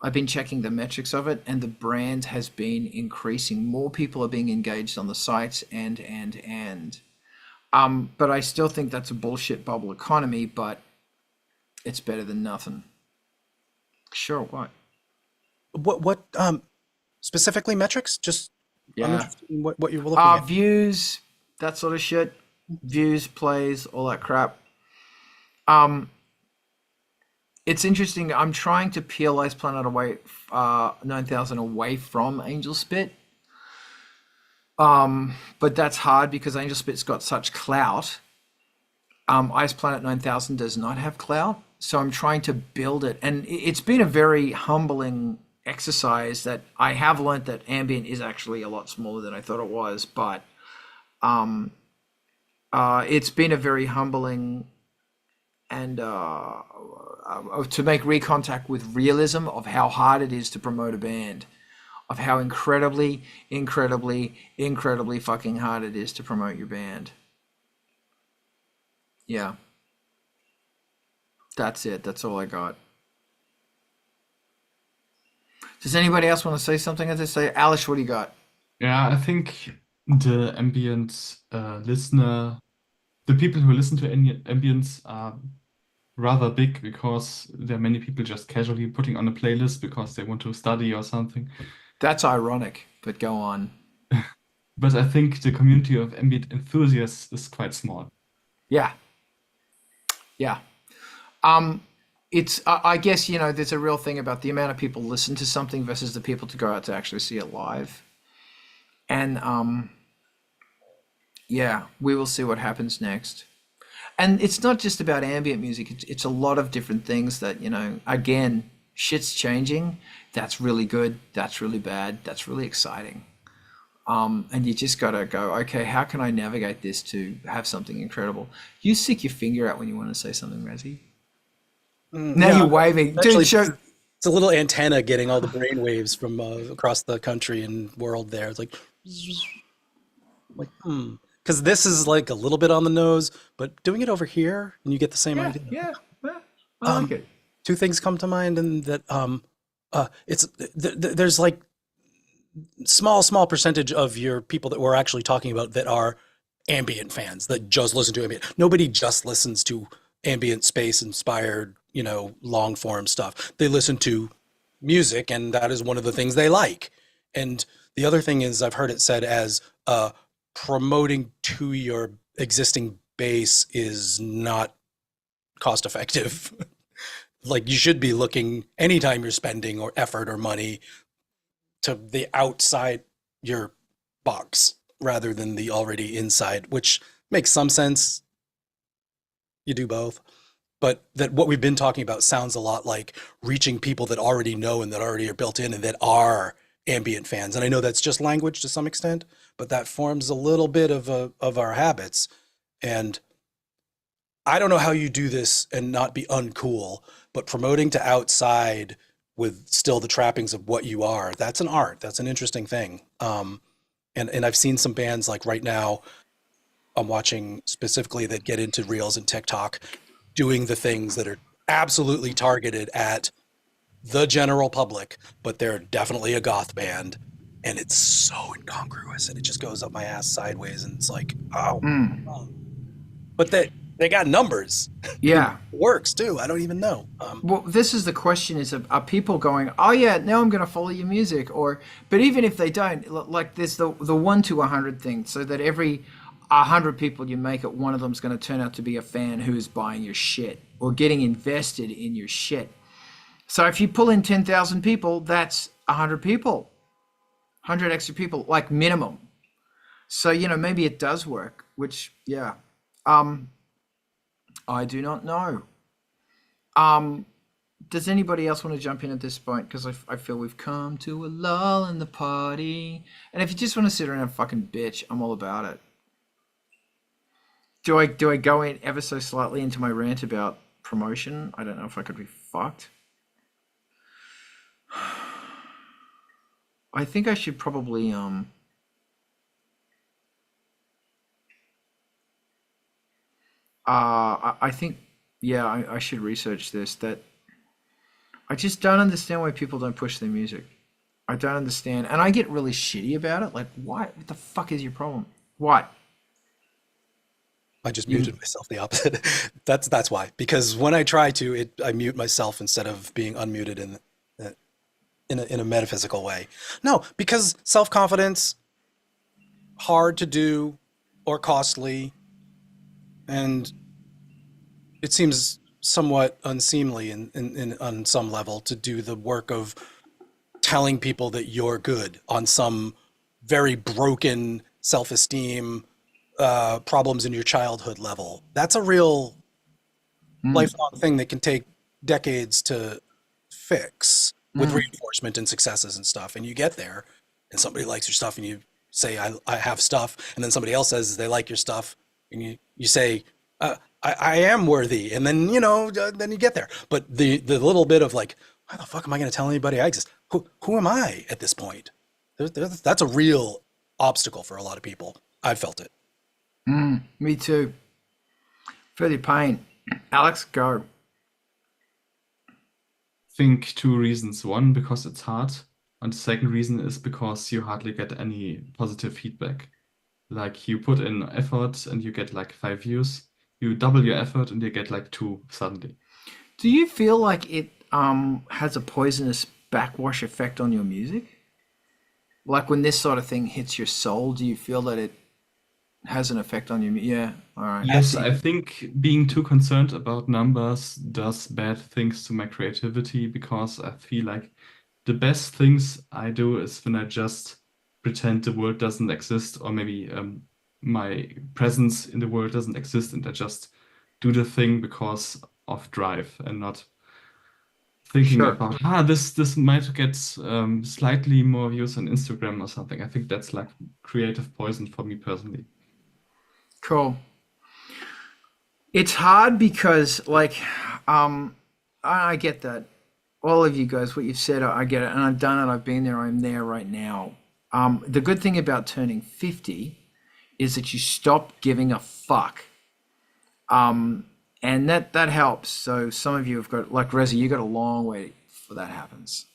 A: I've been checking the metrics of it, and the brand has been increasing. More people are being engaged on the sites, and. But I still think that's a bullshit bubble economy, but it's better than nothing. Sure, what?
B: What specifically metrics? Just I'm
A: Yeah.
B: interested in what you were looking at.
A: Views, that sort of shit. Views, plays, all that crap. Um, it's interesting. I'm trying to peel Ice Planet away, 9000 away from Angelspit. But that's hard because Angelspit's got such clout. Ice Planet 9000 does not have clout. So I'm trying to build it. And it's been a very humbling exercise that I have learned that Ambient is actually a lot smaller than I thought it was. But it's been a very humbling and to make recontact with realism of how hard it is to promote a band, of how incredibly fucking hard it is to promote your band. Yeah. That's it. That's all I got. Does anybody else want to say something as I say? Alice, what do you got?
C: Yeah, I think the ambient listener, the people who listen to ambience are rather big because there are many people just casually putting on a playlist because they want to study or something.
A: That's ironic, but go on.
C: But I think the community of ambient enthusiasts is quite small.
A: Yeah. Yeah. It's I guess, you know, there's a real thing about the amount of people listen to something versus the people to go out to actually see it live. And yeah, we will see what happens next. And it's not just about ambient music, it's a lot of different things that, you know, again, shit's changing. That's really good, that's really bad, that's really exciting. And you just gotta go, okay, how can I navigate this to have something incredible? You stick your finger out when you want to say something, Razi. Now
B: Yeah,
A: you're waving.
B: actually,
A: Dude, show.
B: it's a little antenna getting all the brain waves from across the country and world there. It's like because this is like a little bit on the nose, but doing it over here and you get the same
A: Yeah,
B: idea.
A: yeah, yeah. I like it.
B: Two things come to mind, and that it's there's like small percentage of your people that we're actually talking about that are ambient fans that just listen to ambient. Nobody just listens to ambient space inspired, you know, long form stuff. They listen to music, and that is one of the things they like. And the other thing is, I've heard it said as promoting to your existing base is not cost effective. Like you should be looking anytime you're spending or effort or money to the outside your box rather than the already inside, which makes some sense. You do both. But that what we've been talking about sounds a lot like reaching people that already know and that already are built in and that are ambient fans. And I know that's just language to some extent, but that forms a little bit of our habits. And I don't know how you do this and not be uncool, but promoting to outside with still the trappings of what you are, that's an art. That's an interesting thing. And I've seen some bands like right now, I'm watching specifically that get into Reels and TikTok doing the things that are absolutely targeted at the general public, but they're definitely a goth band. And it's so incongruous and it just goes up my ass sideways. And it's like, oh, but they got numbers.
A: Yeah.
B: It works too. I don't even know.
A: Well, this is the question: is are people going, "Oh yeah, now I'm going to follow your music," or? But even if they don't, like there's the 1 to 100 thing, so that every 100 people you make it, one of them's going to turn out to be a fan who is buying your shit or getting invested in your shit. So if you pull in 10,000 people, that's 100 people, 100 extra people, like minimum. So you know maybe it does work. Which I do not know. Does anybody else want to jump in at this point? Because I feel we've come to a lull in the party. And if you just want to sit around and fucking bitch, I'm all about it. Do I go in ever so slightly into my rant about promotion? I don't know if I could be fucked. I think I should probably I think yeah, I should research this. That I just don't understand why people don't push their music. I don't understand, and I get really shitty about it. Like, why? What the fuck is your problem? What?
B: I just muted myself. The opposite. That's why. Because when I try to, I mute myself instead of being unmuted in a metaphysical way. No, because self-confidence, hard to do or costly, and it seems somewhat unseemly on some level to do the work of telling people that you're good on some very broken self-esteem, problems in your childhood level. That's a real lifelong thing that can take decades to fix with reinforcement and successes and stuff. And you get there and somebody likes your stuff and you say, I have stuff. And then somebody else says they like your stuff. And you say, I am worthy. And then, then you get there. But the little bit of like, why the fuck am I going to tell anybody I exist? Who am I at this point? That's a real obstacle for a lot of people. I've felt it.
A: Me too. Feel your pain. Alex, go.
C: Think two reasons. One, because it's hard. And the second reason is because you hardly get any positive feedback. Like you put in effort and you get like 5 views. You double your effort and you get like 2 suddenly.
A: Do you feel like it has a poisonous backwash effect on your music? Like when this sort of thing hits your soul, do you feel that it has an effect on you? Yeah, all right.
C: Yes, I think being too concerned about numbers does bad things to my creativity because I feel like the best things I do is when I just pretend the world doesn't exist, or maybe my presence in the world doesn't exist, and I just do the thing because of drive and not thinking
A: Sure.
C: about this might get slightly more views on Instagram or something. I think that's like creative poison for me personally.
A: Cool. It's hard because, like, I get that. All of you guys, what you've said, I get it. And I've done it. I've been there. I'm there right now. The good thing about turning 50 is that you stop giving a fuck. And that helps. So some of you have got, like Raziel, you got a long way before that happens.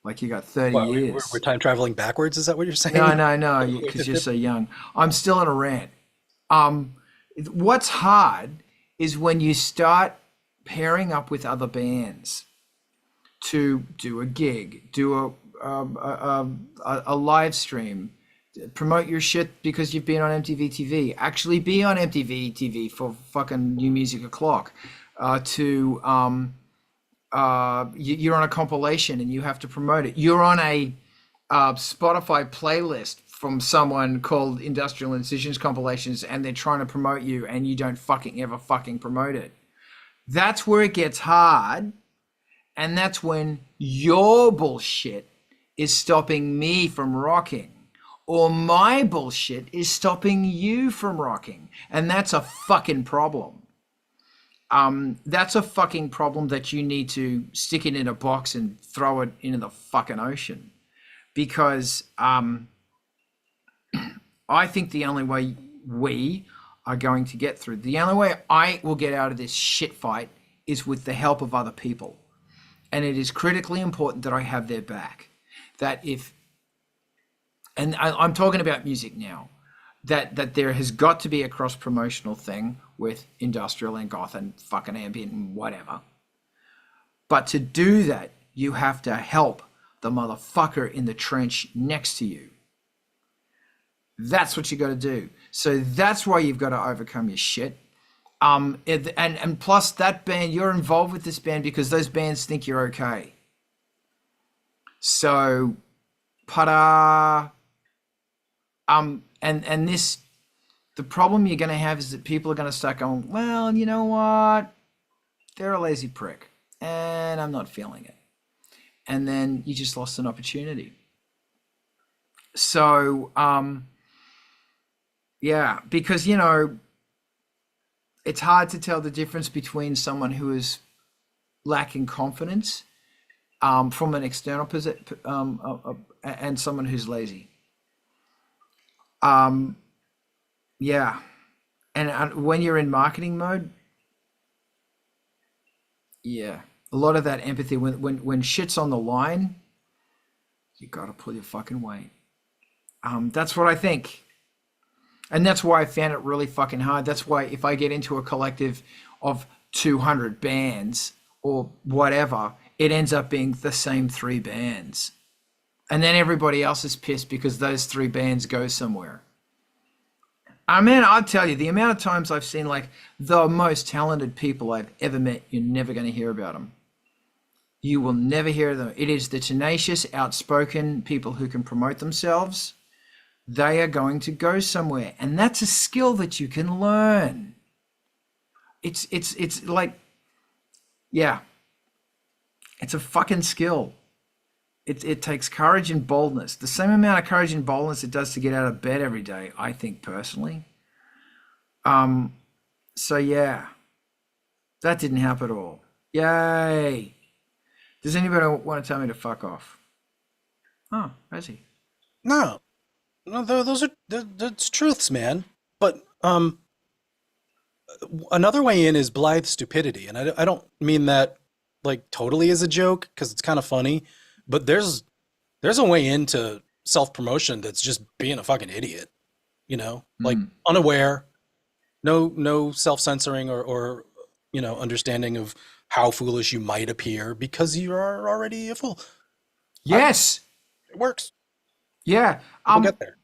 A: Like you got 30 years.
B: We're time traveling backwards. Is that what you're saying?
A: No, because you're so young. I'm still on a rant. What's hard is when you start pairing up with other bands to do a gig, do a live stream, promote your shit because you've been on MTV TV, actually be on MTV TV for fucking New Music O'Clock, you're on a compilation and you have to promote it. You're on a Spotify playlist from someone called Industrial Incisions Compilations and they're trying to promote you and you don't ever promote it. That's where it gets hard. And that's when your bullshit is stopping me from rocking, or my bullshit is stopping you from rocking. And that's a fucking problem. That's a fucking problem that you need to stick it in a box and throw it into the fucking ocean. Because I think the only way we are going to get through, the only way I will get out of this shit fight is with the help of other people. And it is critically important that I have their back. That if, and I'm talking about music now, that there has got to be a cross-promotional thing with industrial and goth and fucking ambient and whatever. But to do that, you have to help the motherfucker in the trench next to you. That's what you got to do. So that's why you've got to overcome your shit. And plus that band, you're involved with this band because those bands think you're okay. So, and this, the problem you're going to have is that people are going to start going, well, you know what? They're a lazy prick. and I'm not feeling it. And then you just lost an opportunity. So, yeah, because, you know, it's hard to tell the difference between someone who is lacking confidence from an external and someone who's lazy. Yeah. And when you're in marketing mode, yeah, a lot of that empathy, when shit's on the line, you gotta pull your fucking weight. That's what I think. And that's why I found it really fucking hard. That's why if I get into a collective of 200 bands or whatever, it ends up being the same 3 bands. And then everybody else is pissed because those 3 bands go somewhere. I mean, I'll tell you, the amount of times I've seen like the most talented people I've ever met, you're never going to hear about them. You will never hear them. It is the tenacious, outspoken people who can promote themselves. They are going to go somewhere. And that's a skill that you can learn. It's like, yeah, it's a fucking skill. It takes courage and boldness. The same amount of courage and boldness it does to get out of bed every day, I think personally. So yeah, that didn't help at all. Yay. Does anybody want to tell me to fuck off? Oh, Razi.
B: No, those are that's truths, man. But another way in is blithe stupidity, and I don't mean that like totally as a joke because it's kind of funny. But there's a way into self-promotion that's just being a fucking idiot, you know, like unaware, no self-censoring or you know, understanding of how foolish you might appear because you are already a fool.
A: Yes.
B: It works.
A: Yeah.
B: We'll get there.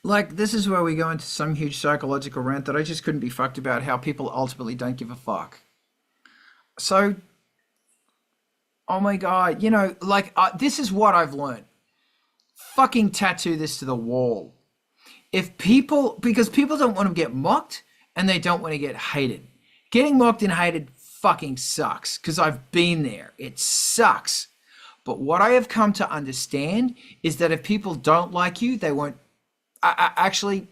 A: Like, this is where we go into some huge psychological rant that I just couldn't be fucked about how people ultimately don't give a fuck. So, oh my God, you know, like, this is what I've learned. Fucking tattoo this to the wall. Because people don't want to get mocked and they don't want to get hated. Getting mocked and hated fucking sucks because I've been there. It sucks. But what I have come to understand is that if people don't like you, they won't. Actually,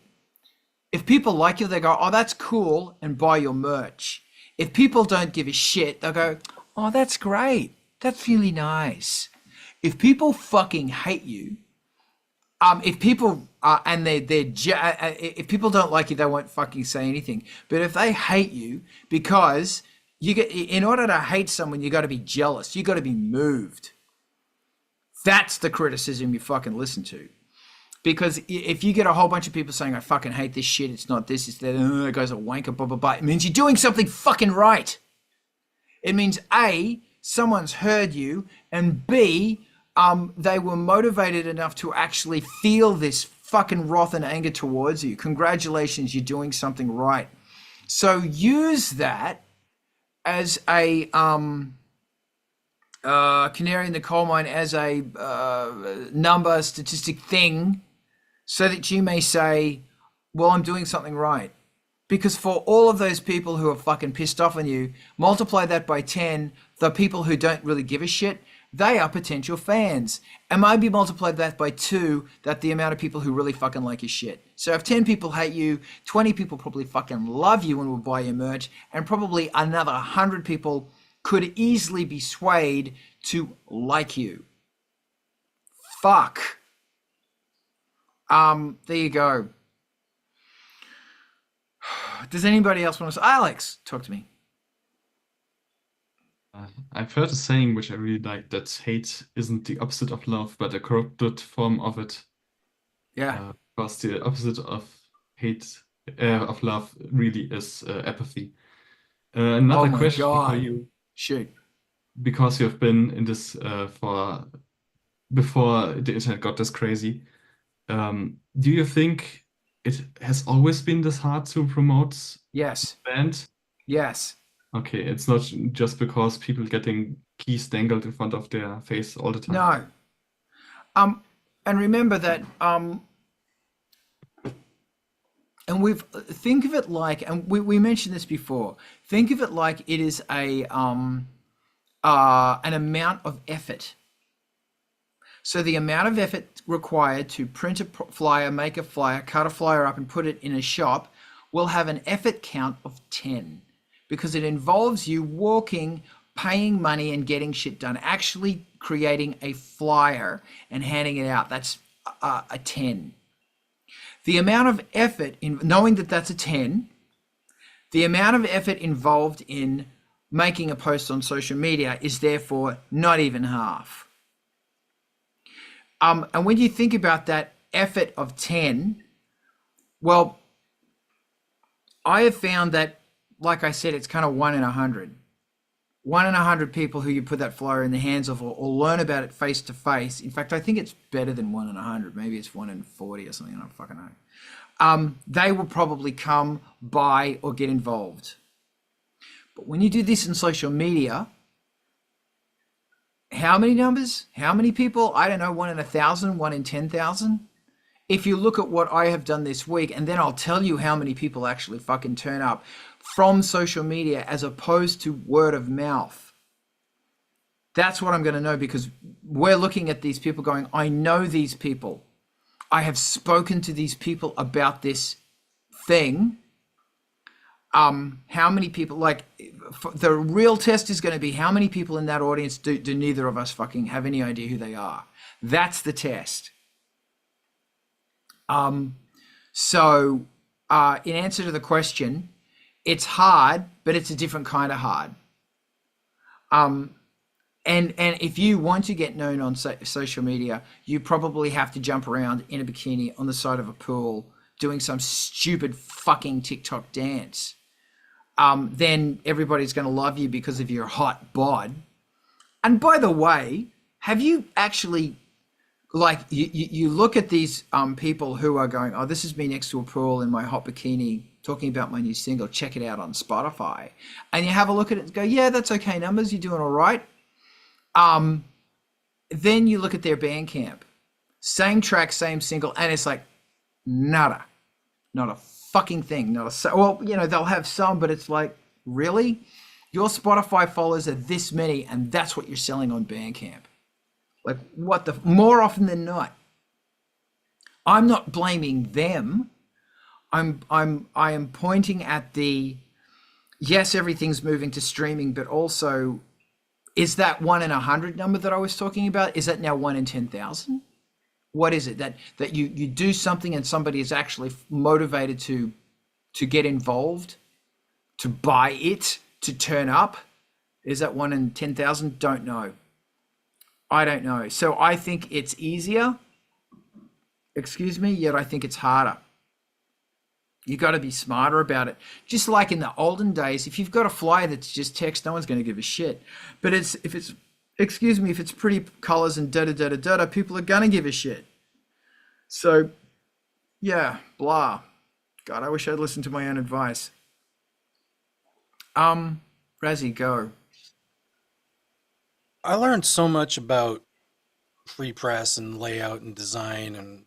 A: if people like you, they go, oh, that's cool, and buy your merch. If people don't give a shit, they'll go, oh, that's great. That's really nice. If people fucking hate you, if people if people don't like you, they won't fucking say anything. But if they hate you, because in order to hate someone, you got to be jealous. You got to be moved. That's the criticism you fucking listen to. Because if you get a whole bunch of people saying, I fucking hate this shit, it's not this, it's that, it goes a wanker, blah, blah, blah, it means you're doing something fucking right. It means A, someone's heard you, and B, they were motivated enough to actually feel this fucking wrath and anger towards you. Congratulations, you're doing something right. So use that as a canary in the coal mine, as a number, statistic thing, so that you may say, well, I'm doing something right. Because for all of those people who are fucking pissed off on you, multiply that by 10, the people who don't really give a shit, they are potential fans. And maybe multiply that by 2, that's the amount of people who really fucking like your shit. So if 10 people hate you, 20 people probably fucking love you and will buy your merch, and probably another 100 people could easily be swayed to like you. Fuck. There you go. Does anybody else want to say? Alex, talk to me.
C: I've heard a saying which I really like, that hate isn't the opposite of love, but a corrupted form of it.
A: Yeah.
C: Because the opposite of hate, of love, really is apathy. Another
A: my
C: question for
A: God.
C: you,
A: Shoot.
C: because you have been in this for before the internet got this crazy. Do you think it has always been this hard to promote
A: Yes.
C: a band?
A: Yes.
C: Okay, it's not just because people getting keys dangled in front of their face all the time.
A: No. And remember that, and think of it like, and we mentioned this before, think of it like it is a an amount of effort. So the amount of effort required to print a flyer, make a flyer, cut a flyer up and put it in a shop will have an effort count of 10, because it involves you walking, paying money and getting shit done. Actually creating a flyer and handing it out, that's a 10. The amount of effort in knowing that that's a 10, the amount of effort involved in making a post on social media is therefore not even half. And when you think about that effort of 10, well, I have found that, like I said, it's kind of 1 in 100. 1 in 100 people who you put that flyer in the hands of or learn about it face to face. In fact, I think it's better than 1 in 100. Maybe it's 1 in 40 or something. I don't fucking know. They will probably come, buy, or get involved. But when you do this in social media, how many numbers? How many people? I don't know, 1 in 1,000, 1 in 10,000. If you look at what I have done this week, and then I'll tell you how many people actually fucking turn up from social media as opposed to word of mouth. That's what I'm going to know, because we're looking at these people going, I know these people. I have spoken to these people about this thing. How many people, like, the real test is going to be how many people in that audience do neither of us fucking have any idea who they are. That's the test. So in answer to the question, it's hard, but it's a different kind of hard. And if you want to get known on social media, you probably have to jump around in a bikini on the side of a pool doing some stupid fucking TikTok dance. Then everybody's going to love you because of your hot bod. And by the way, have you actually, like, you look at these people who are going, oh, this is me next to a pool in my hot bikini talking about my new single, check it out on Spotify. And you have a look at it and go, yeah, that's okay numbers, you're doing all right. Then you look at their Bandcamp, same track, same single, and it's like, nada, not a fucking thing. Well, you know, they'll have some, but it's like, really? Your Spotify followers are this many, and that's what you're selling on Bandcamp. Like, what the, more often than not. I'm not blaming them. I am pointing at the, yes, everything's moving to streaming, but also, is that 1 in 100 number that I was talking about, is that now 1 in 10,000? What is it that you do something and somebody is actually motivated to get involved, to buy it, to turn up? Is that 1 in 10,000? Don't know. I don't know. So I think it's easier, yet I think it's harder. You got to be smarter about it. Just like in the olden days, if you've got a flyer that's just text, no one's going to give a shit. But if it's pretty colors and da-da-da-da-da, people are going to give a shit. So, yeah, blah. God, I wish I'd listened to my own advice. Razi, go.
B: I learned so much about free press and layout and design and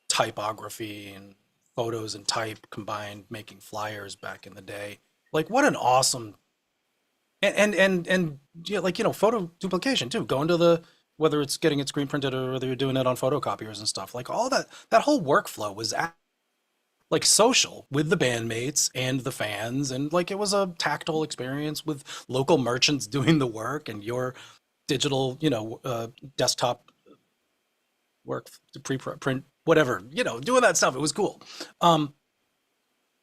B: typography and photos and type combined, making flyers back in the day. Like, what an awesome and yeah, like, you know, photo duplication too. Going to the, whether it's getting it screen printed or whether you're doing it on photocopiers and stuff, like all that whole workflow was like social with the bandmates and the fans, and like it was a tactile experience with local merchants doing the work and your digital, you know, desktop work to pre-print, whatever, you know, doing that stuff. It was cool.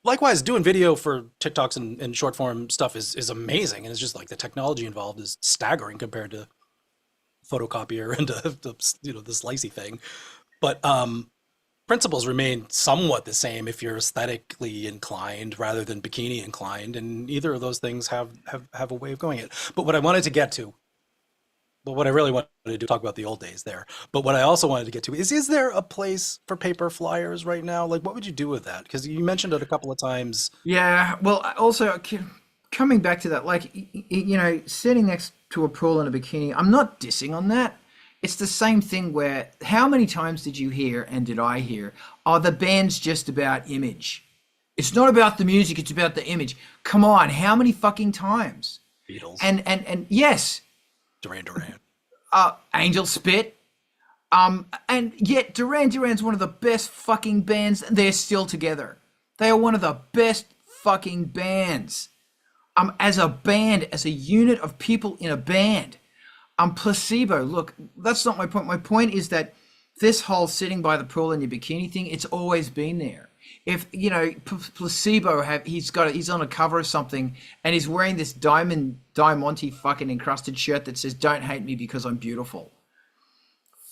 B: Likewise, doing video for TikToks and short form stuff is amazing, and it's just like the technology involved is staggering compared to photocopier and the you know, the slicey thing. But principles remain somewhat the same if you're aesthetically inclined rather than bikini inclined, and either of those things have a way of going it. But what I wanted to get to, but what I really wanted to do, talk about the old days there. But what I also wanted to get to is there a place for paper flyers right now? Like, what would you do with that? Because you mentioned it a couple of times.
A: Yeah, well, also coming back to that, like, you know, sitting next to a pool in a bikini, I'm not dissing on that. It's the same thing where, how many times did you hear, and did I hear, oh, the band's just about image. It's not about the music, it's about the image. Come on, how many fucking times?
B: Beatles.
A: And yes,
B: Duran Duran.
A: Angelspit. And yet Duran Duran's one of the best fucking bands. They're still together. They are one of the best fucking bands. As a band, as a unit of people in a band. Placebo, look, that's not my point. My point is that this whole sitting by the pool in your bikini thing, it's always been there. If, you know, Placebo, he's on a cover of something and he's wearing this diamante fucking encrusted shirt that says, "Don't hate me because I'm beautiful."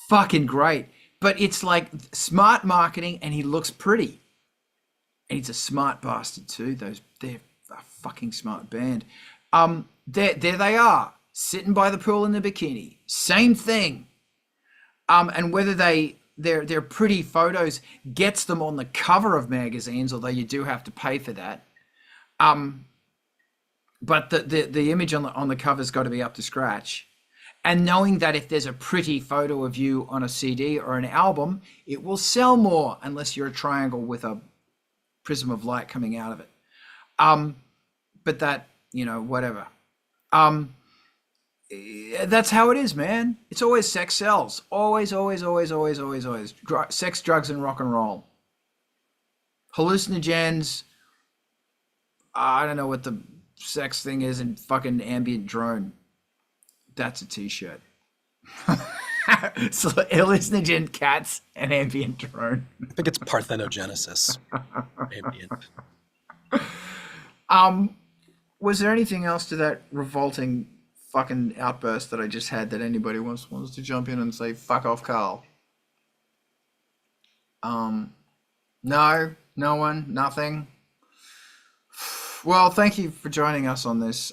A: Fucking great. But it's like smart marketing and he looks pretty. And he's a smart bastard too. They're a fucking smart band. There they are, sitting by the pool in the bikini. Same thing. And whether their pretty photos gets them on the cover of magazines, although you do have to pay for that. But the image on the cover's got to be up to scratch. And knowing that if there's a pretty photo of you on a CD or an album, it will sell more unless you're a triangle with a prism of light coming out of it. But that, you know, whatever. That's how it is, man. It's always sex sells. Always, always, always, always, always, always. Sex, drugs, and rock and roll. Hallucinogens. I don't know what the sex thing is in fucking Ambient drone. That's a t-shirt. So hallucinogen cats and Ambient drone.
B: I think it's parthenogenesis. Ambient.
A: Was there anything else to that revolting fucking outburst that I just had that anybody wants to jump in and say fuck off, Carl? No one, nothing. Well, thank you for joining us on this.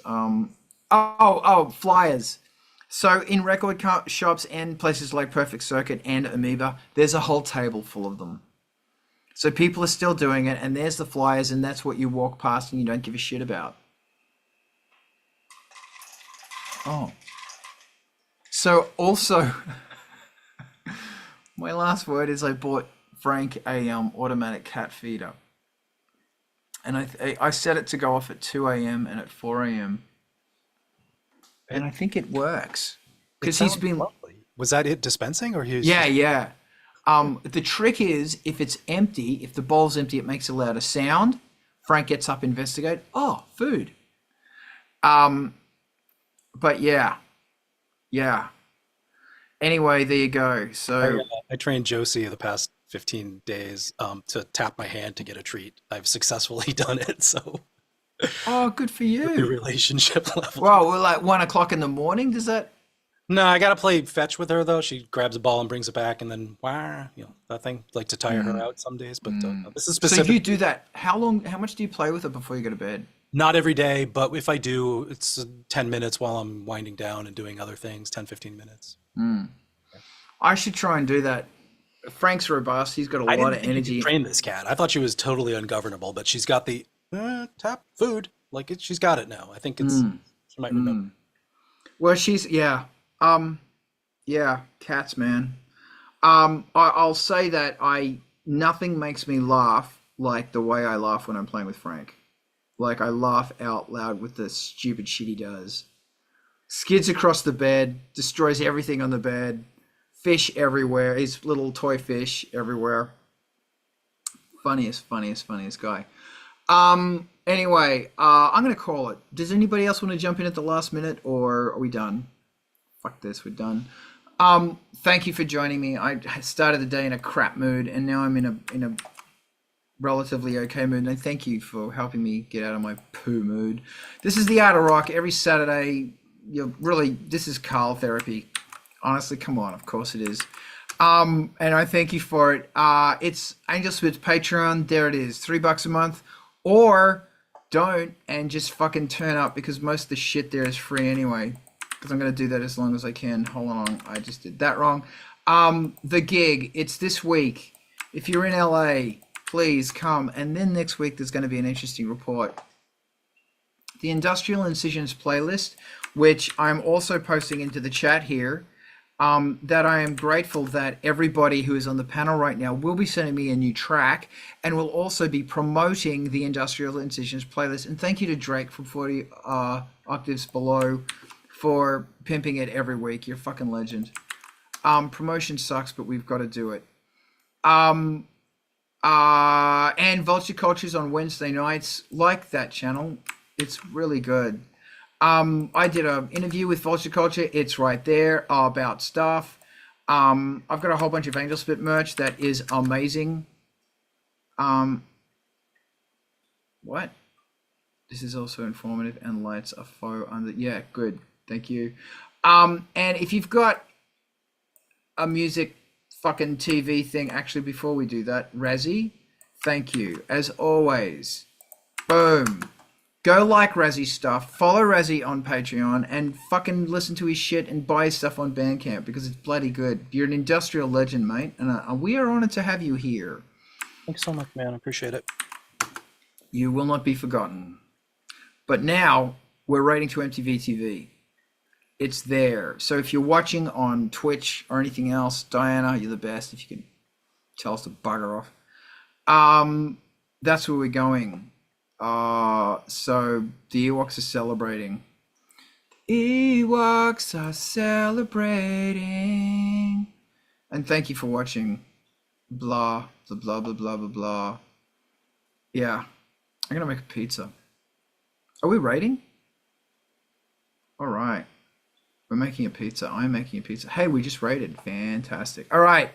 A: Flyers. So in record shops and places like Perfect Circuit and Amoeba, there's a whole table full of them. So people are still doing it, and there's the flyers, and that's what you walk past and you don't give a shit about. Oh. So also, my last word is I bought Frank a automatic cat feeder. And I set it to go off at 2 a.m. and at 4 a.m. And I think it works. Because he's been...
B: Lovely. Was that it dispensing or he was...
A: Yeah. The trick is, if it's empty, if the bowl's empty, it makes a louder sound. Frank gets up, investigate. Oh, food. But yeah. Anyway, there you go. So
B: I trained Josie the past 15 days to tap my hand to get a treat. I've successfully done it. So.
A: Oh, good for you.
B: The relationship level.
A: Wow, we're like 1 o'clock in the morning. Does that?
B: No, I gotta play fetch with her though. She grabs a ball and brings it back, and then that thing. Like to tire her out some days, but this is specific.
A: So you do that. How much do you play with her before you go to bed?
B: Not every day, but if I do, it's 10 minutes while I'm winding down and doing other things, 10, 15 minutes.
A: I should try and do that. Frank's robust. He's got a lot of energy.
B: Train this cat. I thought she was totally ungovernable, but she's got the tap food. She's got it now. I think she might remember.
A: Well, she's, cats, man. I'll say that nothing makes me laugh like the way I laugh when I'm playing with Frank. Like, I laugh out loud with the stupid shit he does. Skids across the bed, destroys everything on the bed, fish everywhere, his little toy fish everywhere. Funniest guy. Anyway, I'm going to call it. Does anybody else want to jump in at the last minute, or are we done? Fuck this, we're done. Thank you for joining me. I started the day in a crap mood, and now I'm in a relatively okay mood, and thank you for helping me get out of my poo mood. This is the Art of Rock every Saturday. This is Carl therapy. Honestly, come on, of course it is. And I thank you for it. It's Angelspit's Patreon. There it is, $3 a month, or don't and just fucking turn up, because most of the shit there is free anyway. Because I'm gonna do that as long as I can. Hold on, I just did that wrong. The gig, it's this week. If you're in LA, please come. And then next week there's going to be an interesting report. The Industrial Incisions playlist, which I'm also posting into the chat here, that I am grateful that everybody who is on the panel right now will be sending me a new track, and will also be promoting the Industrial Incisions playlist. And thank you to Drake from 40 Octaves Below for pimping it every week. You're a fucking legend. Promotion sucks, but we've got to do it. And Vulture Culture's on Wednesday nights. Like that channel. It's really good. I did an interview with Vulture Culture. It's right there about stuff. I've got a whole bunch of Angelspit merch that is amazing. What? This is also informative and lights a faux under. Yeah, good. Thank you. And if you've got a music fucking TV thing, actually, before we do that, Razi, thank you as always. Boom. Go like Razi's stuff, follow Razi on Patreon, and fucking listen to his shit and buy his stuff on Bandcamp because it's bloody good. You're an industrial legend, mate, and we are honored to have you here.
B: Thanks so much, man. I appreciate it.
A: You will not be forgotten. But now we're rating to MTV TV. It's there. So if you're watching on Twitch or anything else, Diana, you're the best. If you can tell us to bugger off. That's where we're going. So the Ewoks are celebrating. Ewoks are celebrating. And thank you for watching. Blah, blah, blah, blah, blah, blah, blah. Yeah. I'm gonna make a pizza. Are we rating? All right. We're making a pizza. I'm making a pizza. Hey, we just rated. Fantastic. All right.